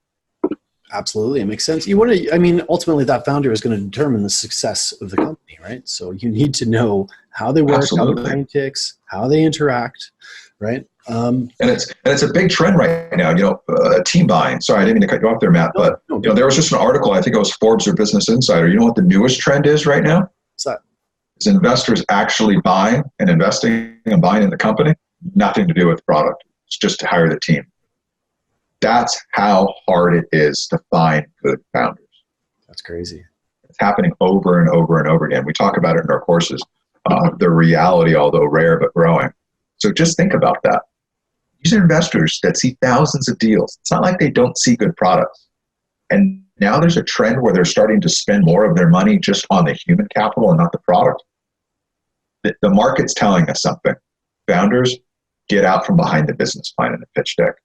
Absolutely. It makes sense. Ultimately that founder is going to determine the success of the company, right? So you need to know how they work, Absolutely. how their brain ticks, how they interact, right? And it's a big trend right now, team buying. Sorry, I didn't mean to cut you off there, Matt, but there was just an article, I think it was Forbes or Business Insider. You know what the newest trend is right now? What's that? Is investors actually buying and investing and buying in the company? Nothing to do with the product. It's just to hire the team. That's how hard it is to find good founders. That's crazy. It's happening over and over and over again. We talk about it in our courses, the reality, although rare but growing. So just think about that. These are investors that see thousands of deals. It's not like they don't see good products. And now there's a trend where they're starting to spend more of their money just on the human capital and not the product. The market's telling us something. Founders, get out from behind the business plan and the pitch deck.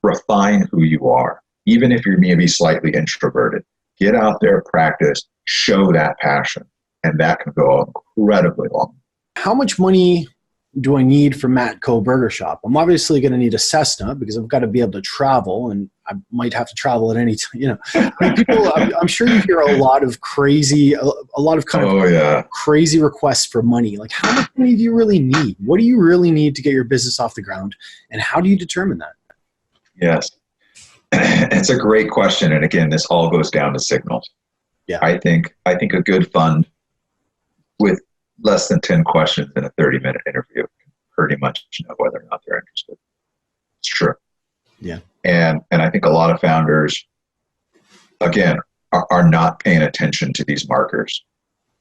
Refine who you are. Even if you're maybe slightly introverted, get out there, practice, show that passion. And that can go incredibly long. How much money do I need for Matt Co. Burger Shop? I'm obviously going to need a Cessna because I've got to be able to travel, and I might have to travel at any time. I'm sure you hear a lot of crazy requests for money. Like, how much money do you really need? What do you really need to get your business off the ground? And how do you determine that? Yes. It's a great question. And again, this all goes down to signals. Yeah. I think a good fund with less than 10 questions in a 30-minute interview can pretty much know whether or not they're interested. It's true. Yeah. And I think a lot of founders, again, are not paying attention to these markers.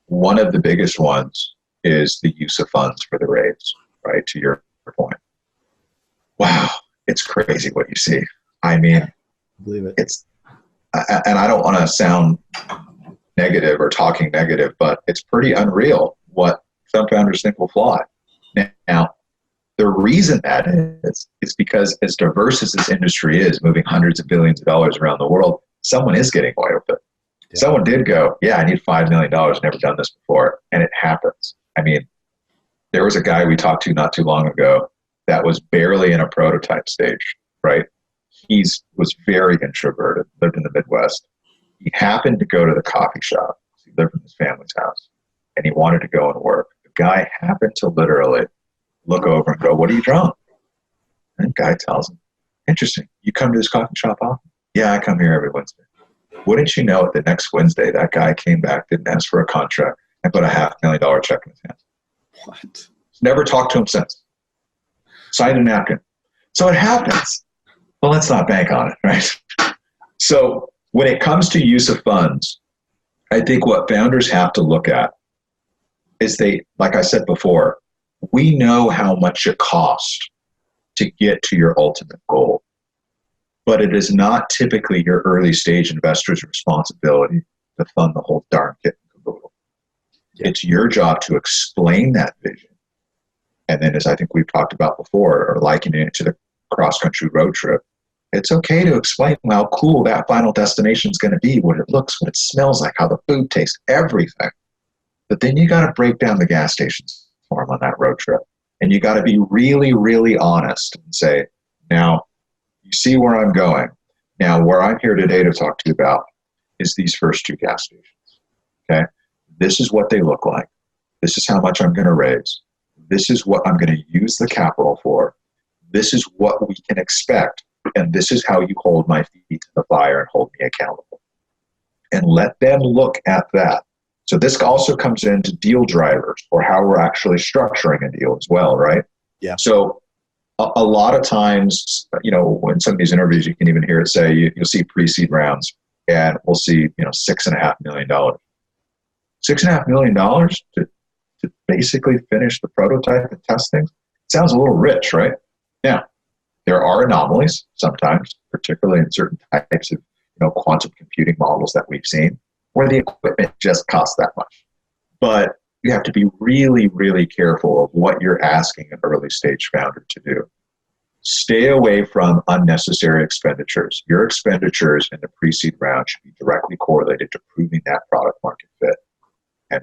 One of the biggest ones is the use of funds for the raise, right? To your point. Wow. It's crazy what you see. I mean, I believe it. And I don't want to sound negative or talking negative, but it's pretty unreal what some founders think will fly. Now, the reason that is because as diverse as this industry is, moving hundreds of billions of dollars around the world, someone is getting away with it. Yeah. Someone did go, "Yeah, I need $5 million, never done this before," and it happens. I mean, there was a guy we talked to not too long ago that was barely in a prototype stage, right? He was very introverted, lived in the Midwest. He happened to go to the coffee shop. He lived in his family's house, and he wanted to go and work. The guy happened to literally look over and go, "What are you drawing?" And the guy tells him, "Interesting. You come to this coffee shop often?" "Yeah, I come here every Wednesday." Wouldn't you know it, the next Wednesday, that guy came back, didn't ask for a contract, and put a $500,000 check in his hands. What? Never talked to him since. Signed a napkin. So it happens. well, let's not bank on it, right? So when it comes to use of funds, I think what founders have to look at is like I said before, we know how much it costs to get to your ultimate goal, but it is not typically your early stage investor's responsibility to fund the whole darn kit and caboodle. Yeah. It's your job to explain that vision. And then, as I think we've talked about before, or likening it to the cross-country road trip, it's okay to explain how cool that final destination is going to be, what it looks, what it smells like, how the food tastes, everything. But then you got to break down the gas stations for them on that road trip. And you got to be really, really honest and say, now, you see where I'm going. Now, where I'm here today to talk to you about is these first 2 gas stations. Okay? This is what they look like. This is how much I'm going to raise. This is what I'm going to use the capital for. This is what we can expect. And this is how you hold my feet to the fire and hold me accountable. And let them look at that. So this also comes into deal drivers, or how we're actually structuring a deal as well, right? Yeah. So a lot of times, in some of these interviews, you can even hear it say, you'll see pre-seed rounds, and we'll see, $6.5 million. $6.5 million to basically finish the prototype and testing sounds a little rich, right? Now, there are anomalies sometimes, particularly in certain types of quantum computing models that we've seen, where the equipment just costs that much. But you have to be really, really careful of what you're asking an early stage founder to do. Stay away from unnecessary expenditures. Your expenditures in the pre-seed round should be directly correlated to proving that product market fit. And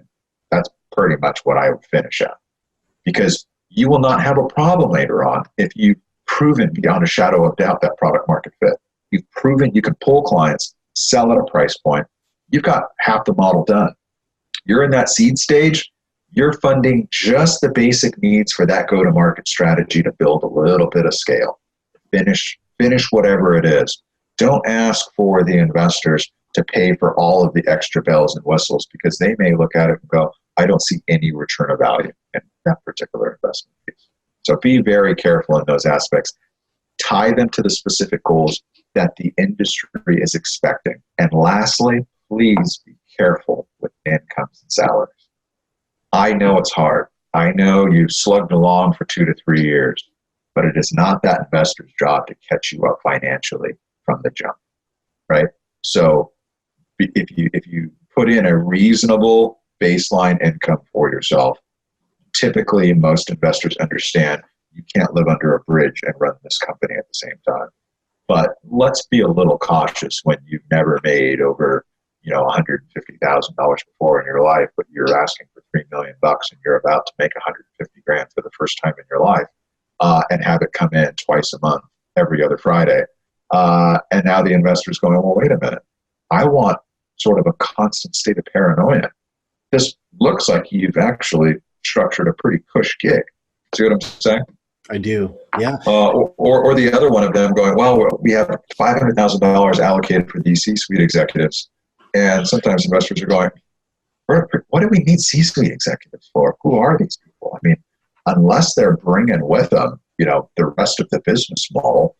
that's pretty much what I would finish at. Because you will not have a problem later on if you've proven beyond a shadow of doubt that product market fit. You've proven you can pull clients, sell at a price point. You've got half the model done. You're in that seed stage. You're funding just the basic needs for that go-to-market strategy to build a little bit of scale. Finish whatever it is. Don't ask for the investors to pay for all of the extra bells and whistles, because they may look at it and go, I don't see any return of value in that particular investment piece. So be very careful in those aspects. Tie them to the specific goals that the industry is expecting. And lastly, please be careful with incomes and salaries. I know it's hard. I know you've slugged along for 2 to 3 years, but it is not that investor's job to catch you up financially from the jump, right? So if you put in a reasonable baseline income for yourself, typically most investors understand you can't live under a bridge and run this company at the same time. But let's be a little cautious when you've never made over $150,000 before in your life, but you're asking for $3 million and you're about to make $150,000 for the first time in your life, and have it come in twice a month, every other Friday. And now the investor's going, well, wait a minute. I want sort of a constant state of paranoia. This looks like you've actually structured a pretty cush gig. See what I'm saying? I do, yeah. Or the other one of them going, well, we have $500,000 allocated for these C-suite executives. And sometimes investors are going, what do we need C-suite executives for? Who are these people? I mean, unless they're bringing with them, the rest of the business model,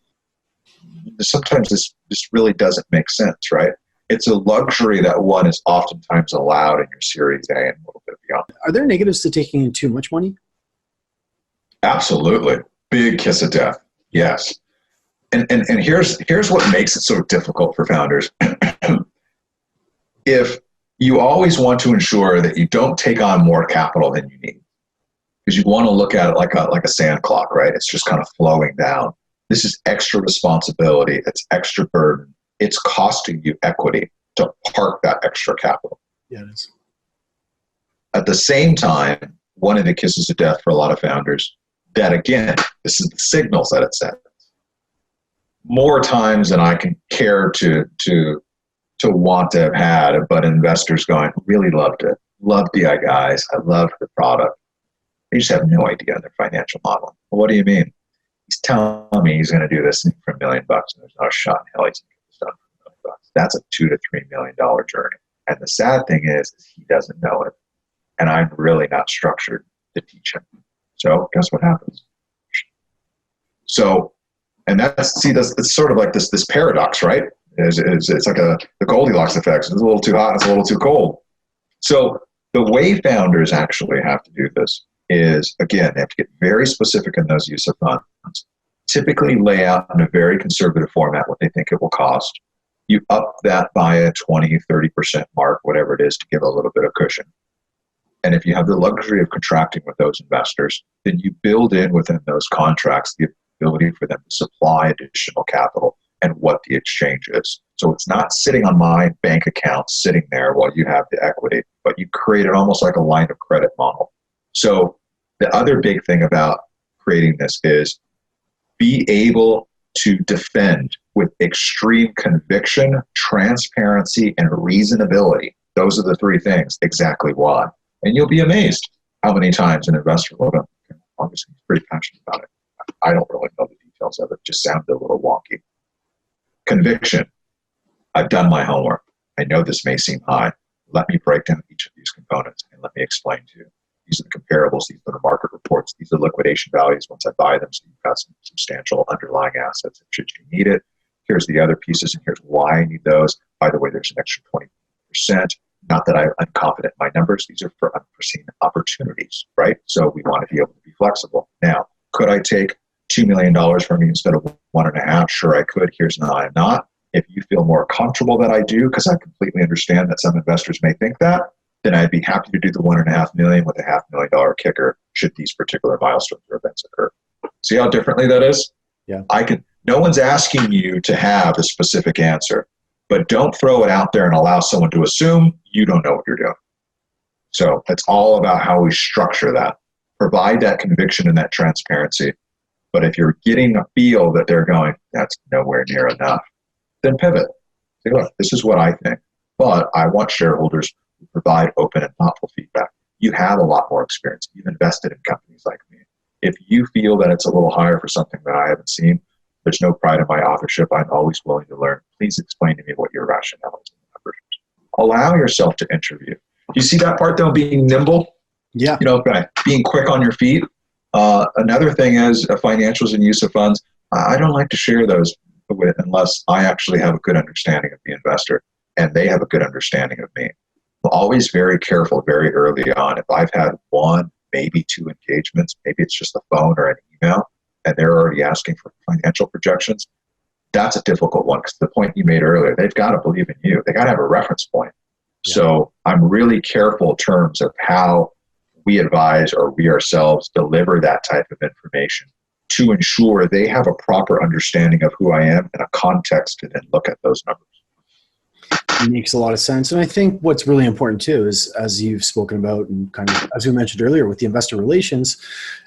sometimes this really doesn't make sense, right? It's a luxury that one is oftentimes allowed in your Series A and a little bit beyond. Are there negatives to taking in too much money? Absolutely. Big kiss of death. Yes. And here's what makes it so difficult for founders. If you always want to ensure that you don't take on more capital than you need, because you want to look at it like a sand clock, right? It's just kind of flowing down. This is extra responsibility. It's extra burden. It's costing you equity to park that extra capital. Yeah, it is. At the same time, one of the kisses of death for a lot of founders, that again, this is the signals that it sends. More times than I can care to want to have had, but investors going, really loved it. Loved the guys. I loved the product. They just have no idea on their financial model. Well, what do you mean? He's telling me he's going to do this for $1 million, and there's not a shot in hell he's going to get this done for $1 million. That's a $2 to $3 million journey. And the sad thing is he doesn't know it. And I'm really not structured to teach him. So guess what happens? So And it's sort of like this paradox, right? It's like the Goldilocks effect. It's a little too hot, it's a little too cold. So the way founders actually have to do this is, again, they have to get very specific in those use of funds. Typically lay out in a very conservative format what they think it will cost. You up that by a 20, 30% mark, whatever it is, to give a little bit of cushion. And if you have the luxury of contracting with those investors, then you build in within those contracts the ability for them to supply additional capital and what the exchange is. So it's not sitting on my bank account, sitting there while you have the equity, but you create it almost like a line of credit model. So the other big thing about creating this is be able to defend with extreme conviction, transparency, and reasonability. Those are the three things, exactly why. And you'll be amazed how many times an investor will go, obviously he's pretty passionate about it. I don't really know the details of it, just sounded a little wonky. Conviction. I've done my homework. I know this may seem high. Let me break down each of these components and let me explain to you. These are the comparables. These are the market reports. These are liquidation values once I buy them. So you've got some substantial underlying assets should you need it. Here's the other pieces, and here's why I need those. By the way, there's an extra 20%. Not that I'm confident in my numbers. These are for unforeseen opportunities, right? So we want to be able to be flexible. Now, could I take $2 million from you instead of 1.5? Sure, I could. Here's an I'm not. If you feel more comfortable that I do, because I completely understand that some investors may think that, then I'd be happy to do the $1.5 million with a $500,000 kicker should these particular milestones or events occur. See how differently that is? Yeah. No one's asking you to have a specific answer, but don't throw it out there and allow someone to assume you don't know what you're doing. So it's all about how we structure that. Provide that conviction and that transparency. But if you're getting a feel that they're going, that's nowhere near enough, then pivot. Say, look, this is what I think, but I want shareholders who provide open and thoughtful feedback. You have a lot more experience. You've invested in companies like me. If you feel that it's a little higher for something that I haven't seen, there's no pride in my authorship. I'm always willing to learn. Please explain to me what your rationale is. Allow yourself to interview. Do you see that part though, being nimble? Yeah. Being quick on your feet. Another thing is financials and use of funds. I don't like to share those with unless I actually have a good understanding of the investor and they have a good understanding of me. I'm always very careful very early on. If I've had one, maybe two engagements, maybe it's just a phone or an email, and they're already asking for financial projections, that's a difficult one because the point you made earlier, they've got to believe in you. They got to have a reference point. Yeah. So I'm really careful in terms of how we advise or we ourselves deliver that type of information to ensure they have a proper understanding of who I am and a context to then look at those numbers. It makes a lot of sense. And I think what's really important too is, as you've spoken about and kind of, as we mentioned earlier with the investor relations,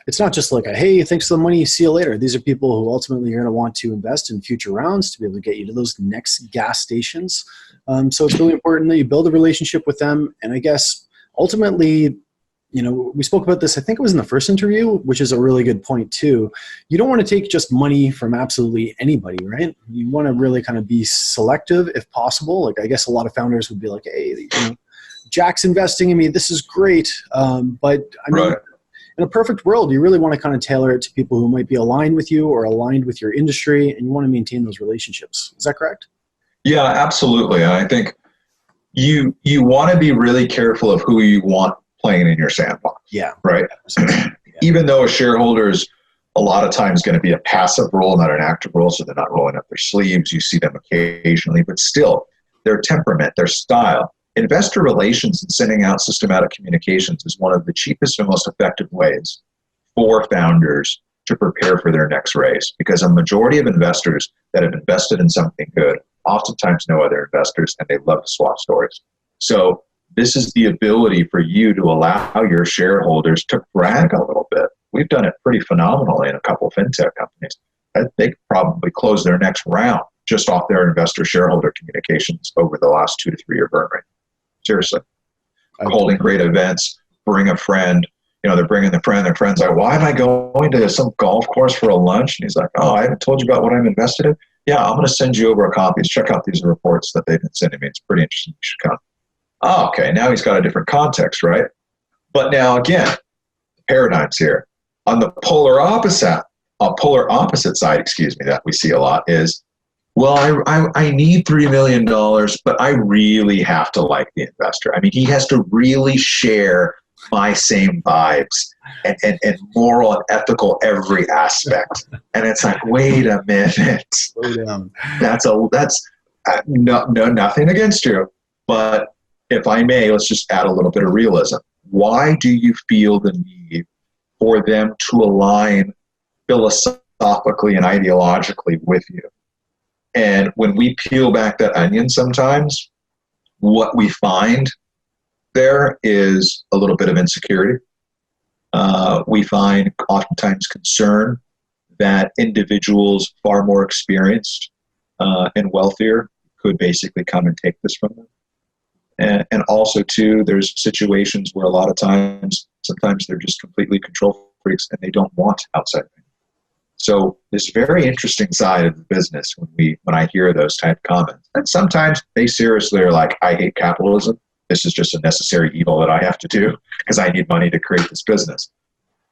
it's not just like, hey, thanks for the money, see you later. These are people who ultimately are going to want to invest in future rounds to be able to get you to those next gas stations. So it's really important that you build a relationship with them. And I guess ultimately, we spoke about this, I think it was in the first interview, which is a really good point too. You don't want to take just money from absolutely anybody, right? You want to really kind of be selective if possible. Like, I guess a lot of founders would be like, hey, Jack's investing in me. This is great. But I mean, right. In a perfect world, you really want to kind of tailor it to people who might be aligned with you or aligned with your industry, and you want to maintain those relationships. Is that correct? Yeah, absolutely. And I think you want to be really careful of who you want playing in your sandbox. Yeah. Right. Yeah. Even though a shareholder is a lot of times going to be a passive role, not an active role, so they're not rolling up their sleeves. You see them occasionally, but still their temperament, their style. Investor relations and sending out systematic communications is one of the cheapest and most effective ways for founders to prepare for their next raise, because a majority of investors that have invested in something good oftentimes know other investors and they love to swap stories. So this is the ability for you to allow your shareholders to brag a little bit. We've done it pretty phenomenally in a couple of fintech companies. They could probably close their next round just off their investor-shareholder communications over the last 2 to 3 year burn rate. Seriously. Holding great events, bring a friend. They're bringing their friend's like, why am I going to some golf course for a lunch? And he's like, oh, I haven't told you about what I'm invested in. Yeah, I'm going to send you over a copy. Check out these reports that they've been sending me. It's pretty interesting. You should come. Oh, okay, now he's got a different context, right? But now again, the paradigm's here. On the polar opposite a polar opposite side, that we see a lot is, well, I need $3 million, but I really have to like the investor. I mean, he has to really share my same vibes and moral and ethical every aspect. And it's like, wait a minute. Slow down. That's nothing against you. But if I may, let's just add a little bit of realism. Why do you feel the need for them to align philosophically and ideologically with you? And when we peel back that onion sometimes, what we find there is a little bit of insecurity. We find oftentimes concern that individuals far more experienced and wealthier could basically come and take this from them. And also, too, there's situations where a lot of times, sometimes they're just completely control freaks and they don't want outside things. So this very interesting side of the business when I hear those type of comments. And sometimes they seriously are like, I hate capitalism. This is just a necessary evil that I have to do because I need money to create this business.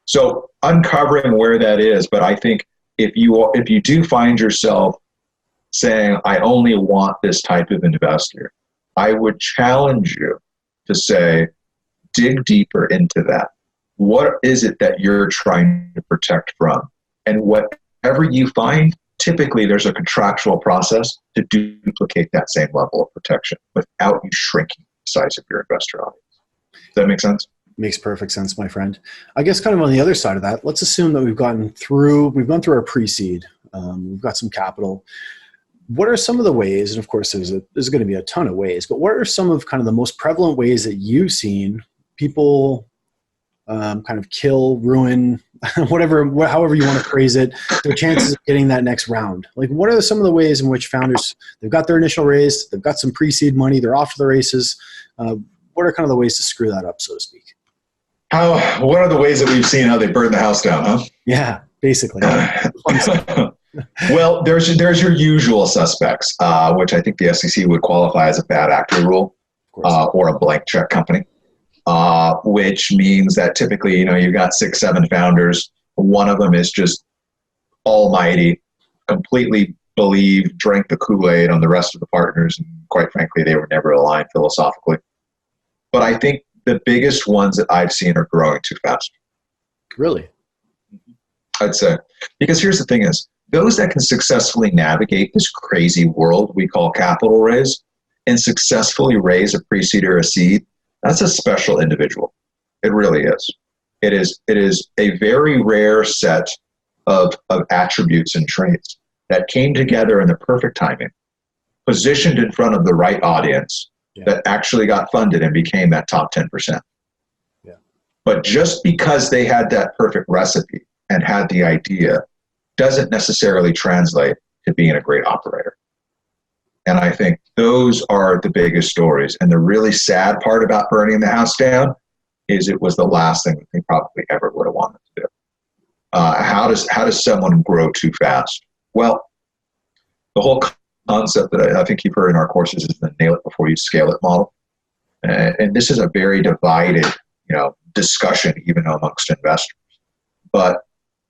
So uncovering where that is, but I think if you do find yourself saying, I only want this type of investor, I would challenge you to say, dig deeper into that. What is it that you're trying to protect from? And whatever you find, typically there's a contractual process to duplicate that same level of protection without you shrinking the size of your investor audience. Does that make sense? Makes perfect sense, my friend. I guess kind of on the other side of that, let's assume that we've gone through our pre-seed. We've got some capital. What are some of the ways, and of course there's going to be a ton of ways, but what are some of kind of the most prevalent ways that you've seen people kind of kill, ruin, however you want to phrase it, their chances of getting that next round? Like, what are some of the ways in which founders, they've got their initial raise, they've got some pre-seed money, they're off to the races. What are kind of the ways to screw that up, so to speak? What are the ways that we've seen how they burn the house down, huh? Yeah, basically. Well, there's your usual suspects, which I think the SEC would qualify as a bad actor rule or a blank check company. Which means that typically, you've got 6, 7 founders. One of them is just almighty, completely drank the Kool-Aid on the rest of the partners. And quite frankly, they were never aligned philosophically. But I think the biggest ones that I've seen are growing too fast. Really? I'd say. Because here's the thing is, those that can successfully navigate this crazy world we call capital raise and successfully raise a pre-seed or a seed, that's a special individual. It really is. It is a very rare set of attributes and traits that came together in the perfect timing, positioned in front of the right audience, that actually got funded and became that top 10%. Yeah. But just because they had that perfect recipe and had the idea doesn't necessarily translate to being a great operator. And I think those are the biggest stories. And the really sad part about burning the house down is it was the last thing that they probably ever would have wanted to do. How does someone grow too fast? Well, the whole concept that I think you've heard in our courses is the nail it before you scale it model. And this is a very divided, discussion even amongst investors. But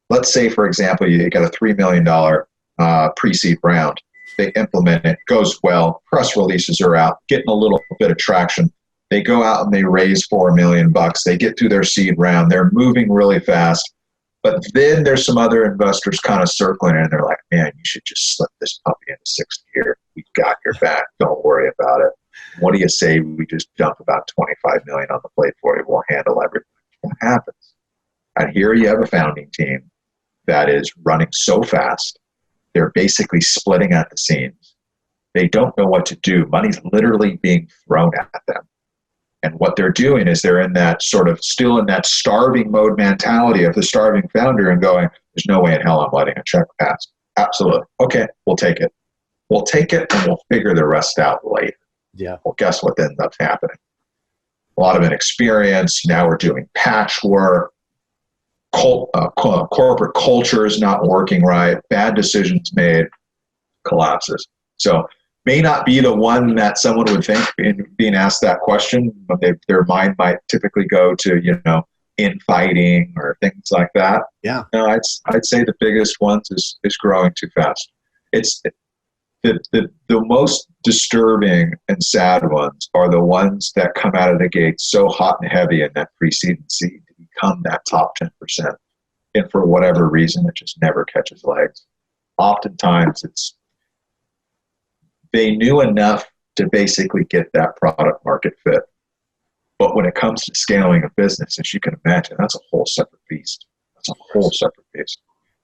let's say, for example, you get a $3 million pre-seed round. They implement it, goes well, press releases are out, getting a little bit of traction. They go out and they raise $4 million. They get through their seed round. They're moving really fast. But then there's some other investors kind of circling in and they're like, man, you should just slip this puppy into 6th gear. We got your back. Don't worry about it. What do you say we just dump about $25 million on the plate for you? We'll handle everything. What happens? And here you have a founding team that is running so fast. They're basically splitting at the seams. They don't know what to do. Money's literally being thrown at them. And what they're doing is they're in that sort of still in that starving mode mentality of the starving founder and going, there's no way in hell I'm letting a check pass. Absolutely. Okay, we'll take it. We'll take it and we'll figure the rest out later. Yeah. Well, guess what ends up happening? A lot of inexperience. Now we're doing patchwork. Corporate culture is not working right. Bad decisions made. Collapses. So may not be the one that someone would think in being asked that question, but their mind might typically go to, infighting or things like that. Yeah. No, I'd say the biggest ones is growing too fast. It's the most disturbing and sad ones are the ones that come out of the gate so hot and heavy in that pre-seed and seed to become that top 10%. And for whatever reason, it just never catches legs. Oftentimes they knew enough to basically get that product market fit. But when it comes to scaling a business, as you can imagine, that's a whole separate beast.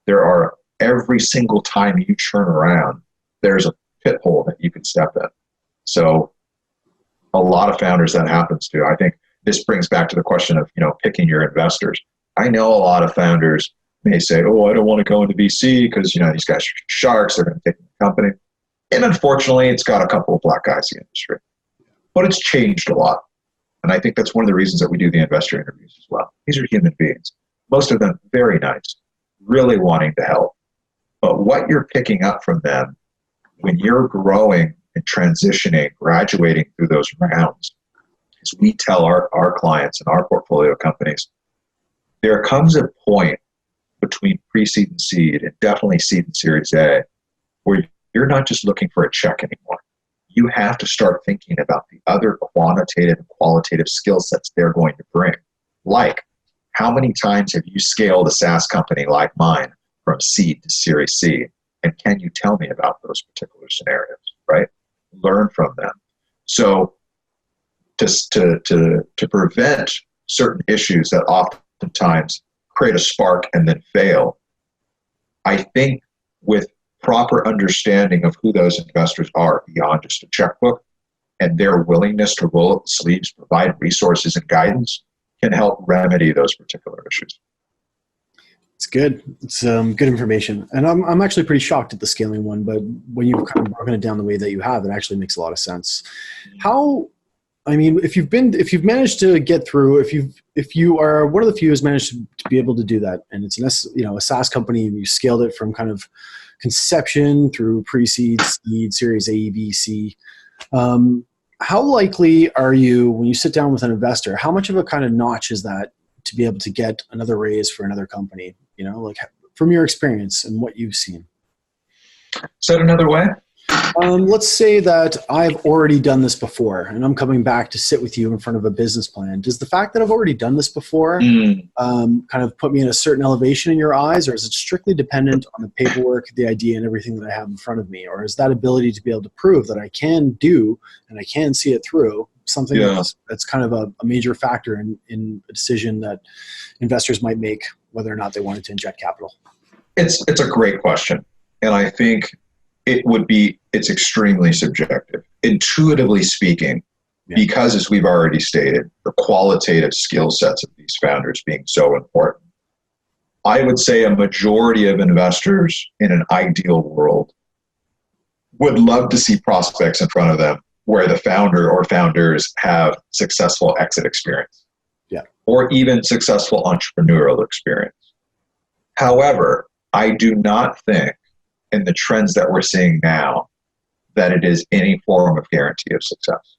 There are, every single time you turn around, there's a pit hole that you can step in. So a lot of founders that happens to. I think this brings back to the question of, picking your investors. I know a lot of founders may say, oh, I don't want to go into VC because, these guys are sharks, they're going to take the company. And unfortunately, it's got a couple of black guys in the industry. But it's changed a lot. And I think that's one of the reasons that we do the investor interviews as well. These are human beings. Most of them very nice, really wanting to help. But what you're picking up from them when you're growing and transitioning, graduating through those rounds, is we tell our clients and our portfolio companies, there comes a point between pre-seed and seed, and definitely seed and Series A, where you're not just looking for a check anymore. You have to start thinking about the other quantitative and qualitative skill sets they're going to bring. Like, how many times have you scaled a SaaS company like mine from seed to Series C? And can you tell me about those particular scenarios, right? Learn from them. So to prevent certain issues that oftentimes create a spark and then fail, I think with proper understanding of who those investors are beyond just a checkbook and their willingness to roll up the sleeves, provide resources and guidance, can help remedy those particular issues. It's good. It's good information. And I'm actually pretty shocked at the scaling one, but when you've kind of broken it down the way that you have, it actually makes a lot of sense. If you've managed to get through, if you are one of the few who's managed to be able to do that, and it's a SaaS company and you scaled it from kind of conception through pre-seed, seed, Series A, B, C, how likely are you, when you sit down with an investor, how much of a kind of notch is that to be able to get another raise for another company, from your experience and what you've seen? Said another way? Let's say that I've already done this before and I'm coming back to sit with you in front of a business plan. Does the fact that I've already done this before kind of put me in a certain elevation in your eyes, or is it strictly dependent on the paperwork, the idea, and everything that I have in front of me? Or is that ability to be able to prove that I can do and I can see it through something that's kind of a major factor in a decision that investors might make whether or not they wanted to inject capital? It's a great question. And I think it's extremely subjective. Intuitively speaking, because as we've already stated, the qualitative skill sets of these founders being so important, I would say a majority of investors in an ideal world would love to see prospects in front of them where the founder or founders have successful exit experience, or even successful entrepreneurial experience. However, I do not think in the trends that we're seeing now that it is any form of guarantee of success.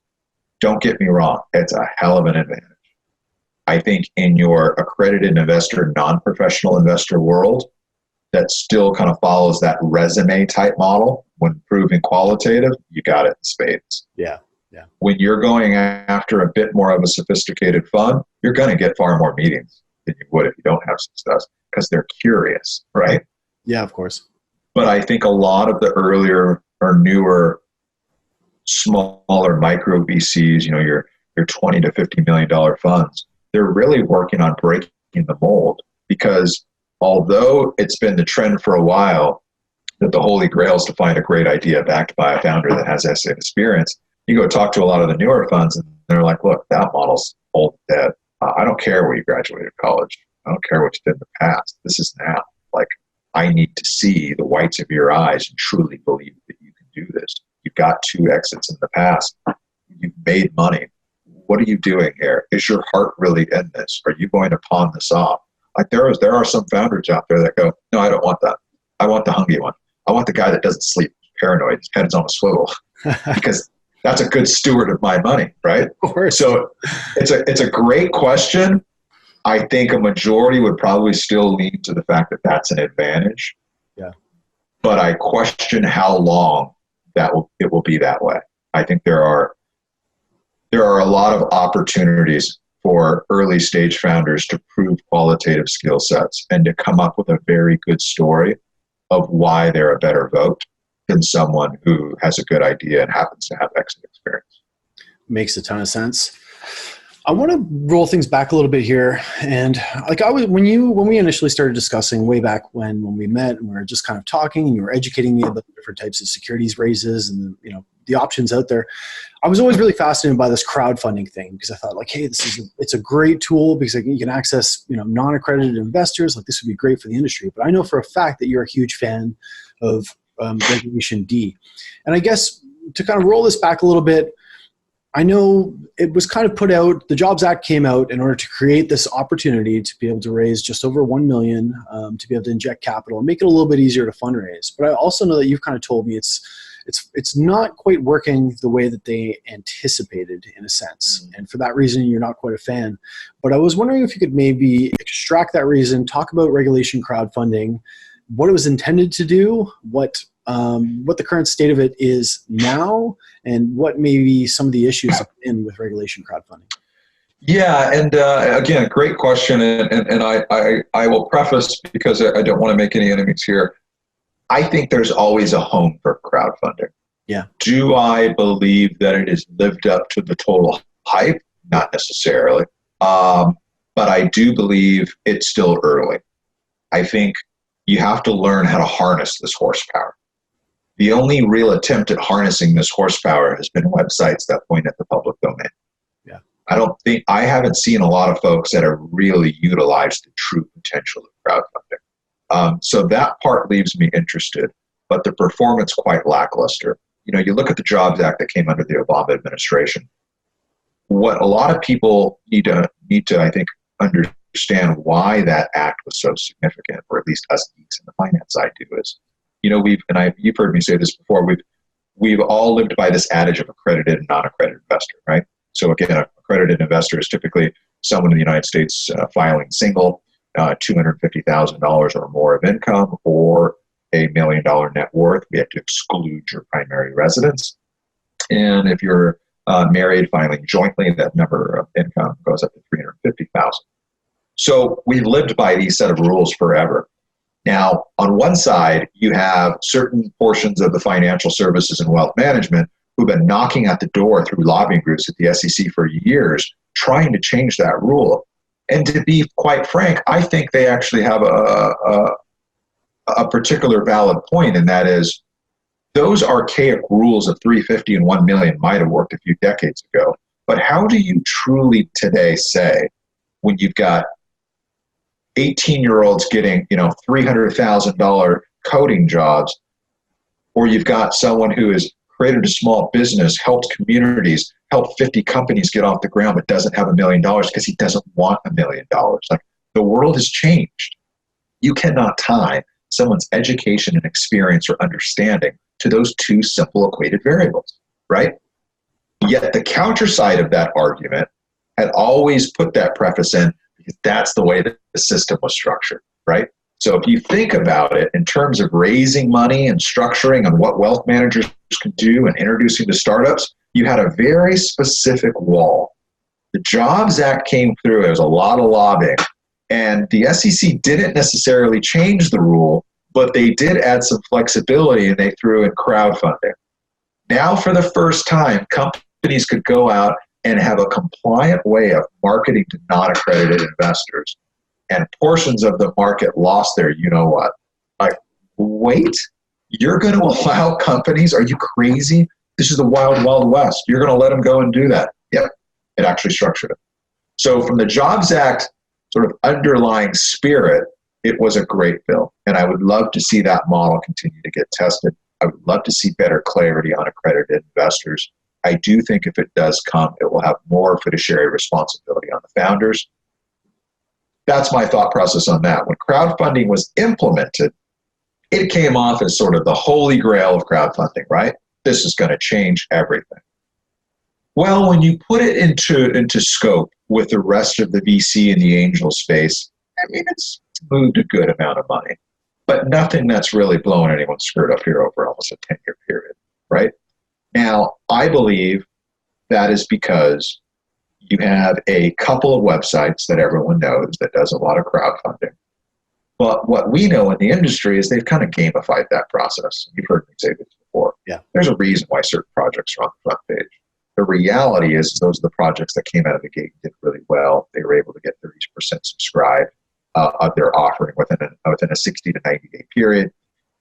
Don't get me wrong, it's a hell of an advantage. I think in your accredited investor, non-professional investor world, that still kind of follows that resume type model. When proving qualitative, you got it in spades. Yeah. When you're going after a bit more of a sophisticated fund, you're going to get far more meetings than you would if you don't have success, because they're curious, right? Yeah, of course. But I think a lot of the earlier or newer, smaller micro VCs, your $20 to $50 million funds, they're really working on breaking the mold, because although it's been the trend for a while that the holy grail is to find a great idea backed by a founder that has exit experience, you go talk to a lot of the newer funds and they're like, look, that model's old and dead. I don't care where you graduated college. I don't care what you did in the past. This is now. Like, I need to see the whites of your eyes and truly believe that you can do this. You've got 2 exits in the past. You've made money. What are you doing here? Is your heart really in this? Are you going to pawn this off? Like there are some founders out there that go, no, I don't want that. I want the hungry one. I want the guy that doesn't sleep, paranoid, his head's on a swivel, because that's a good steward of my money, right? Of course. So it's a great question. I think a majority would probably still lean to the fact that that's an advantage. Yeah. But I question how long it will be that way. I think there are a lot of opportunities for early stage founders to prove qualitative skill sets and to come up with a very good story of why they're a better vote than someone who has a good idea and happens to have exit experience. Makes a ton of sense. I want to roll things back a little bit here. And like when we initially started discussing way back when we met and we were just kind of talking and you were educating me about the different types of securities raises and, the options out there, I was always really fascinated by this crowdfunding thing because I thought like, hey, it's a great tool because you can access, non-accredited investors. Like this would be great for the industry. But I know for a fact that you're a huge fan of Regulation D. And I guess to kind of roll this back a little bit, I know it was kind of put out, the Jobs Act came out in order to create this opportunity to be able to raise just over $1 million, to be able to inject capital and make it a little bit easier to fundraise. But I also know that you've kind of told me it's not quite working the way that they anticipated in a sense. And for that reason, you're not quite a fan. But I was wondering if you could maybe extract that reason, talk about regulation crowdfunding, what it was intended to do, what the current state of it is now, and what maybe some of the issues have been with regulation crowdfunding. Yeah, and again, great question, and I will preface, because I don't want to make any enemies here, I think there's always a home for crowdfunding. Yeah. Do I believe that it has lived up to the total hype? Not necessarily. But I do believe it's still early. I think you have to learn how to harness this horsepower. The only real attempt at harnessing this horsepower has been websites that point at the public domain. Yeah. I haven't seen a lot of folks that have really utilized the true potential of crowdfunding. So that part leaves me interested, but the performance quite lackluster. You look at the Jobs Act that came under the Obama administration. What a lot of people need to, I think, understand why that act was so significant, or at least us geeks in the finance side do, is, you've heard me say this before, we've all lived by this adage of accredited and non-accredited investor, right? So again, an accredited investor is typically someone in the United States filing single, $250,000 or more of income, or $1 million net worth. We have to exclude your primary residence. And if you're married, filing jointly, that number of income goes up to $350,000. So we've lived by these set of rules forever. Now, on one side, you have certain portions of the financial services and wealth management who've been knocking at the door through lobbying groups at the SEC for years, trying to change that rule. And to be quite frank, I think they actually have a particular valid point, and that is those archaic rules of 350 and 1 million might have worked a few decades ago. But how do you truly today say, when you've got 18-year-olds getting, $300,000 coding jobs, or you've got someone who has created a small business, helped communities, helped 50 companies get off the ground, but doesn't have $1 million because he doesn't want $1 million. Like, the world has changed. You cannot tie someone's education and experience or understanding to those two simple equated variables, right? Yet the counter side of that argument had always put that preface in because that's the way that the system was structured, right? So if you think about it in terms of raising money and structuring and what wealth managers can do and introducing to startups, you had a very specific wall. The Jobs Act came through, there was a lot of lobbying, and the SEC didn't necessarily change the rule, but they did add some flexibility, and they threw in crowdfunding. Now, for the first time, companies could go out and have a compliant way of marketing to non-accredited investors. And portions of the market lost their you-know-what. Like, wait, you're going to allow companies? Are you crazy? This is the wild, wild west. You're going to let them go and do that? Yep, it actually structured it. So from the Jobs Act sort of underlying spirit, it was a great bill. And I would love to see that model continue to get tested. I would love to see better clarity on accredited investors. I do think if it does come, it will have more fiduciary responsibility on the founders. That's my thought process on that. When crowdfunding was implemented, it came off as sort of the holy grail of crowdfunding, right? This is going to change everything. Well, when you put it into scope, with the rest of the VC and the angel space, I mean, it's moved a good amount of money, but nothing that's really blowing anyone's skirt up here over almost a 10-year period, right? Now, I believe that is because you have a couple of websites that everyone knows that does a lot of crowdfunding. But what we know in the industry is they've kind of gamified that process. You've heard me say this before. Yeah. There's a reason why certain projects are on the front page. The reality is those are the projects that came out of the gate and did really well. They were able to get 30% subscribed of their offering within a 60 to 90-day period.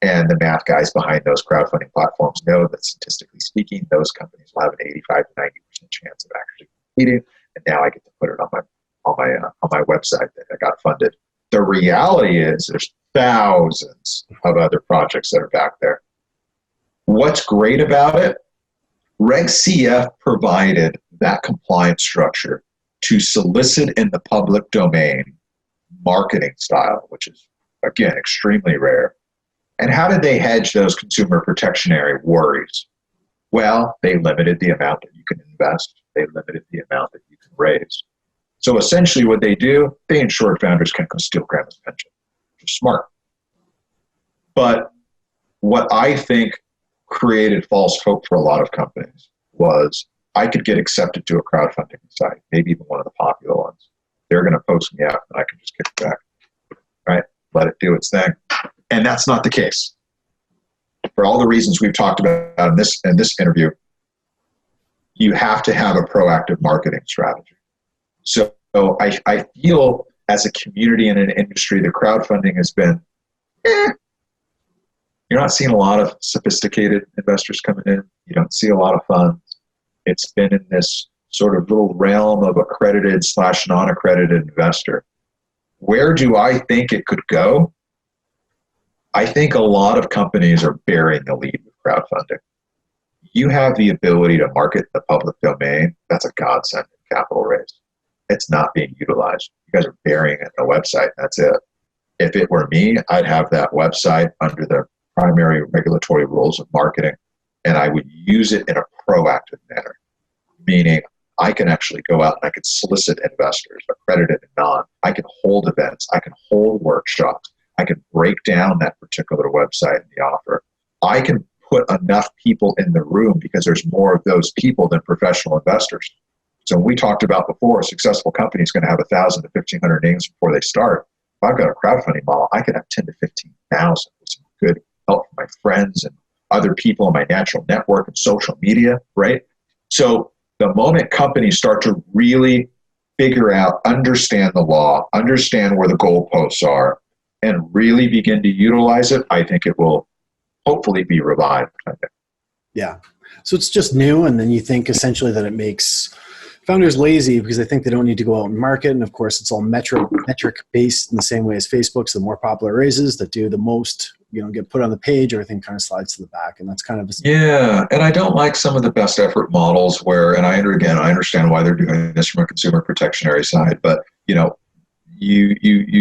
And the math guys behind those crowdfunding platforms know that statistically speaking, those companies will have an 85 to 90% chance of actually completing. And now I get to put it on my website that I got funded. The reality is there's thousands of other projects that are back there. What's great about it? Reg CF provided that compliance structure to solicit in the public domain marketing style, which is, again, extremely rare. And how did they hedge those consumer protectionary worries? Well, they limited the amount that you can invest. They limited the amount that you can raise. So essentially what they do, they ensured founders can't go steal grandma's pension, which is smart. But what I think created false hope for a lot of companies was I could get accepted to a crowdfunding site, maybe even one of the popular ones. They're going to post me out and I can just kick it back, right? Let it do its thing. And that's not the case. For all the reasons we've talked about in this interview, you have to have a proactive marketing strategy. So I feel as a community and an industry, the crowdfunding has been, you're not seeing a lot of sophisticated investors coming in. You don't see a lot of funds. It's been in this sort of little realm of accredited / non-accredited investor. Where do I think it could go? I think a lot of companies are burying the lead with crowdfunding. You have the ability to market the public domain. That's a godsend in capital raise. It's not being utilized. You guys are burying it in a website. That's it. If it were me, I'd have that website under the primary regulatory rules of marketing, and I would use it in a proactive manner, meaning I can actually go out and I can solicit investors, accredited and non. I can hold events. I can hold workshops. I can break down that particular website and the offer. I can put enough people in the room because there's more of those people than professional investors. So we talked about before, a successful company is going to have 1,000 to 1,500 names before they start. If I've got a crowdfunding model, I can have 10 to 15,000 with some good help from my friends and other people in my natural network and social media, right? So the moment companies start to really figure out, understand the law, understand where the goalposts are, and really begin to utilize it, I think it will hopefully be revived. Yeah. So it's just new, and then you think essentially that it makes founders lazy because they think they don't need to go out and market. And of course, it's all metric based in the same way as Facebook's. The more popular raises that do the most, get put on the page, everything kind of slides to the back. And that's kind of yeah. And I don't like some of the best effort models where, and I understand why they're doing this from a consumer protectionary side, but you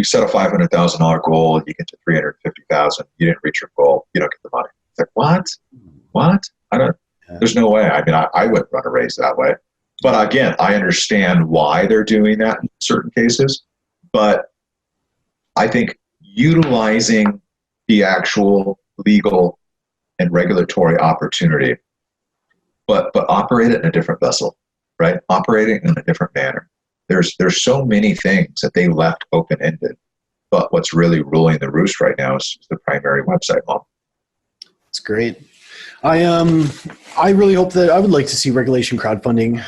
set a $500,000 goal, you get to $350,000, you didn't reach your goal, you don't get the money. It's like, what? There's no way. I mean, I wouldn't run a raise that way. But again, I understand why they're doing that in certain cases. But I think utilizing the actual legal and regulatory opportunity, but operate it in a different vessel, right? Operating in a different manner. There's so many things that they left open-ended. But what's really ruling the roost right now is the primary website model. That's great. I really hope that I would like to see regulation crowdfunding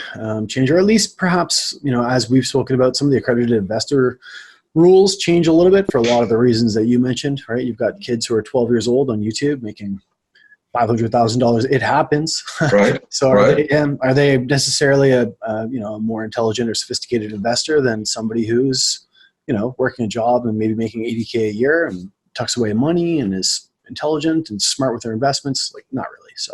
change, or at least perhaps, as we've spoken about, some of the accredited investor rules change a little bit for a lot of the reasons that you mentioned, right? You've got kids who are 12 years old on YouTube making $500,000. It happens. Right. So are they necessarily a more intelligent or sophisticated investor than somebody who's, working a job and maybe making $80K a year and tucks away money and is intelligent and smart with their investments? Like, not really. So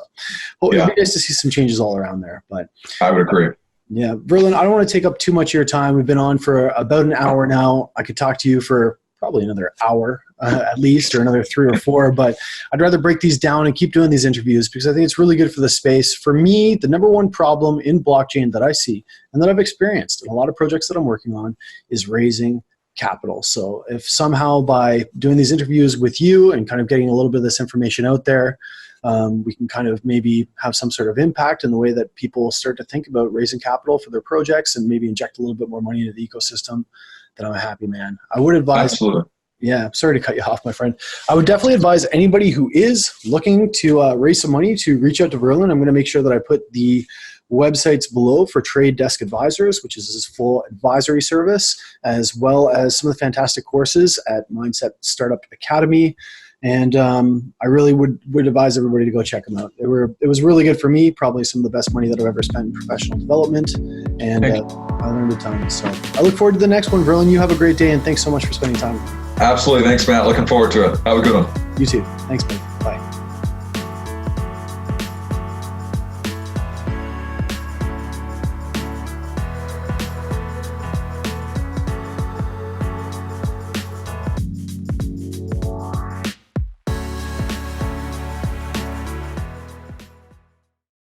it'd be nice to see some changes all around there. But I would agree. Yeah. Verlin, I don't want to take up too much of your time. We've been on for about an hour now. I could talk to you for probably another hour at least, or another 3 or 4, but I'd rather break these down and keep doing these interviews because I think it's really good for the space. For me, the number one problem in blockchain that I see and that I've experienced in a lot of projects that I'm working on is raising capital. So if somehow by doing these interviews with you and kind of getting a little bit of this information out there, we can kind of maybe have some sort of impact in the way that people start to think about raising capital for their projects and maybe inject a little bit more money into the ecosystem, then I'm a happy man. I would advise... Absolutely. Yeah, sorry to cut you off, my friend. I would definitely advise anybody who is looking to raise some money to reach out to Verlin. I'm going to make sure that I put the websites below for Trade Desk Advisors, which is his full advisory service, as well as some of the fantastic courses at Mindset Startup Academy. And I really would advise everybody to go check them out. It was really good for me, probably some of the best money that I've ever spent in professional development, and I learned a ton. So I look forward to the next one. Verlin, you have a great day, and thanks so much for spending time with me. Absolutely. Thanks, Matt. Looking forward to it. Have a good one. You too. Thanks, man. Bye.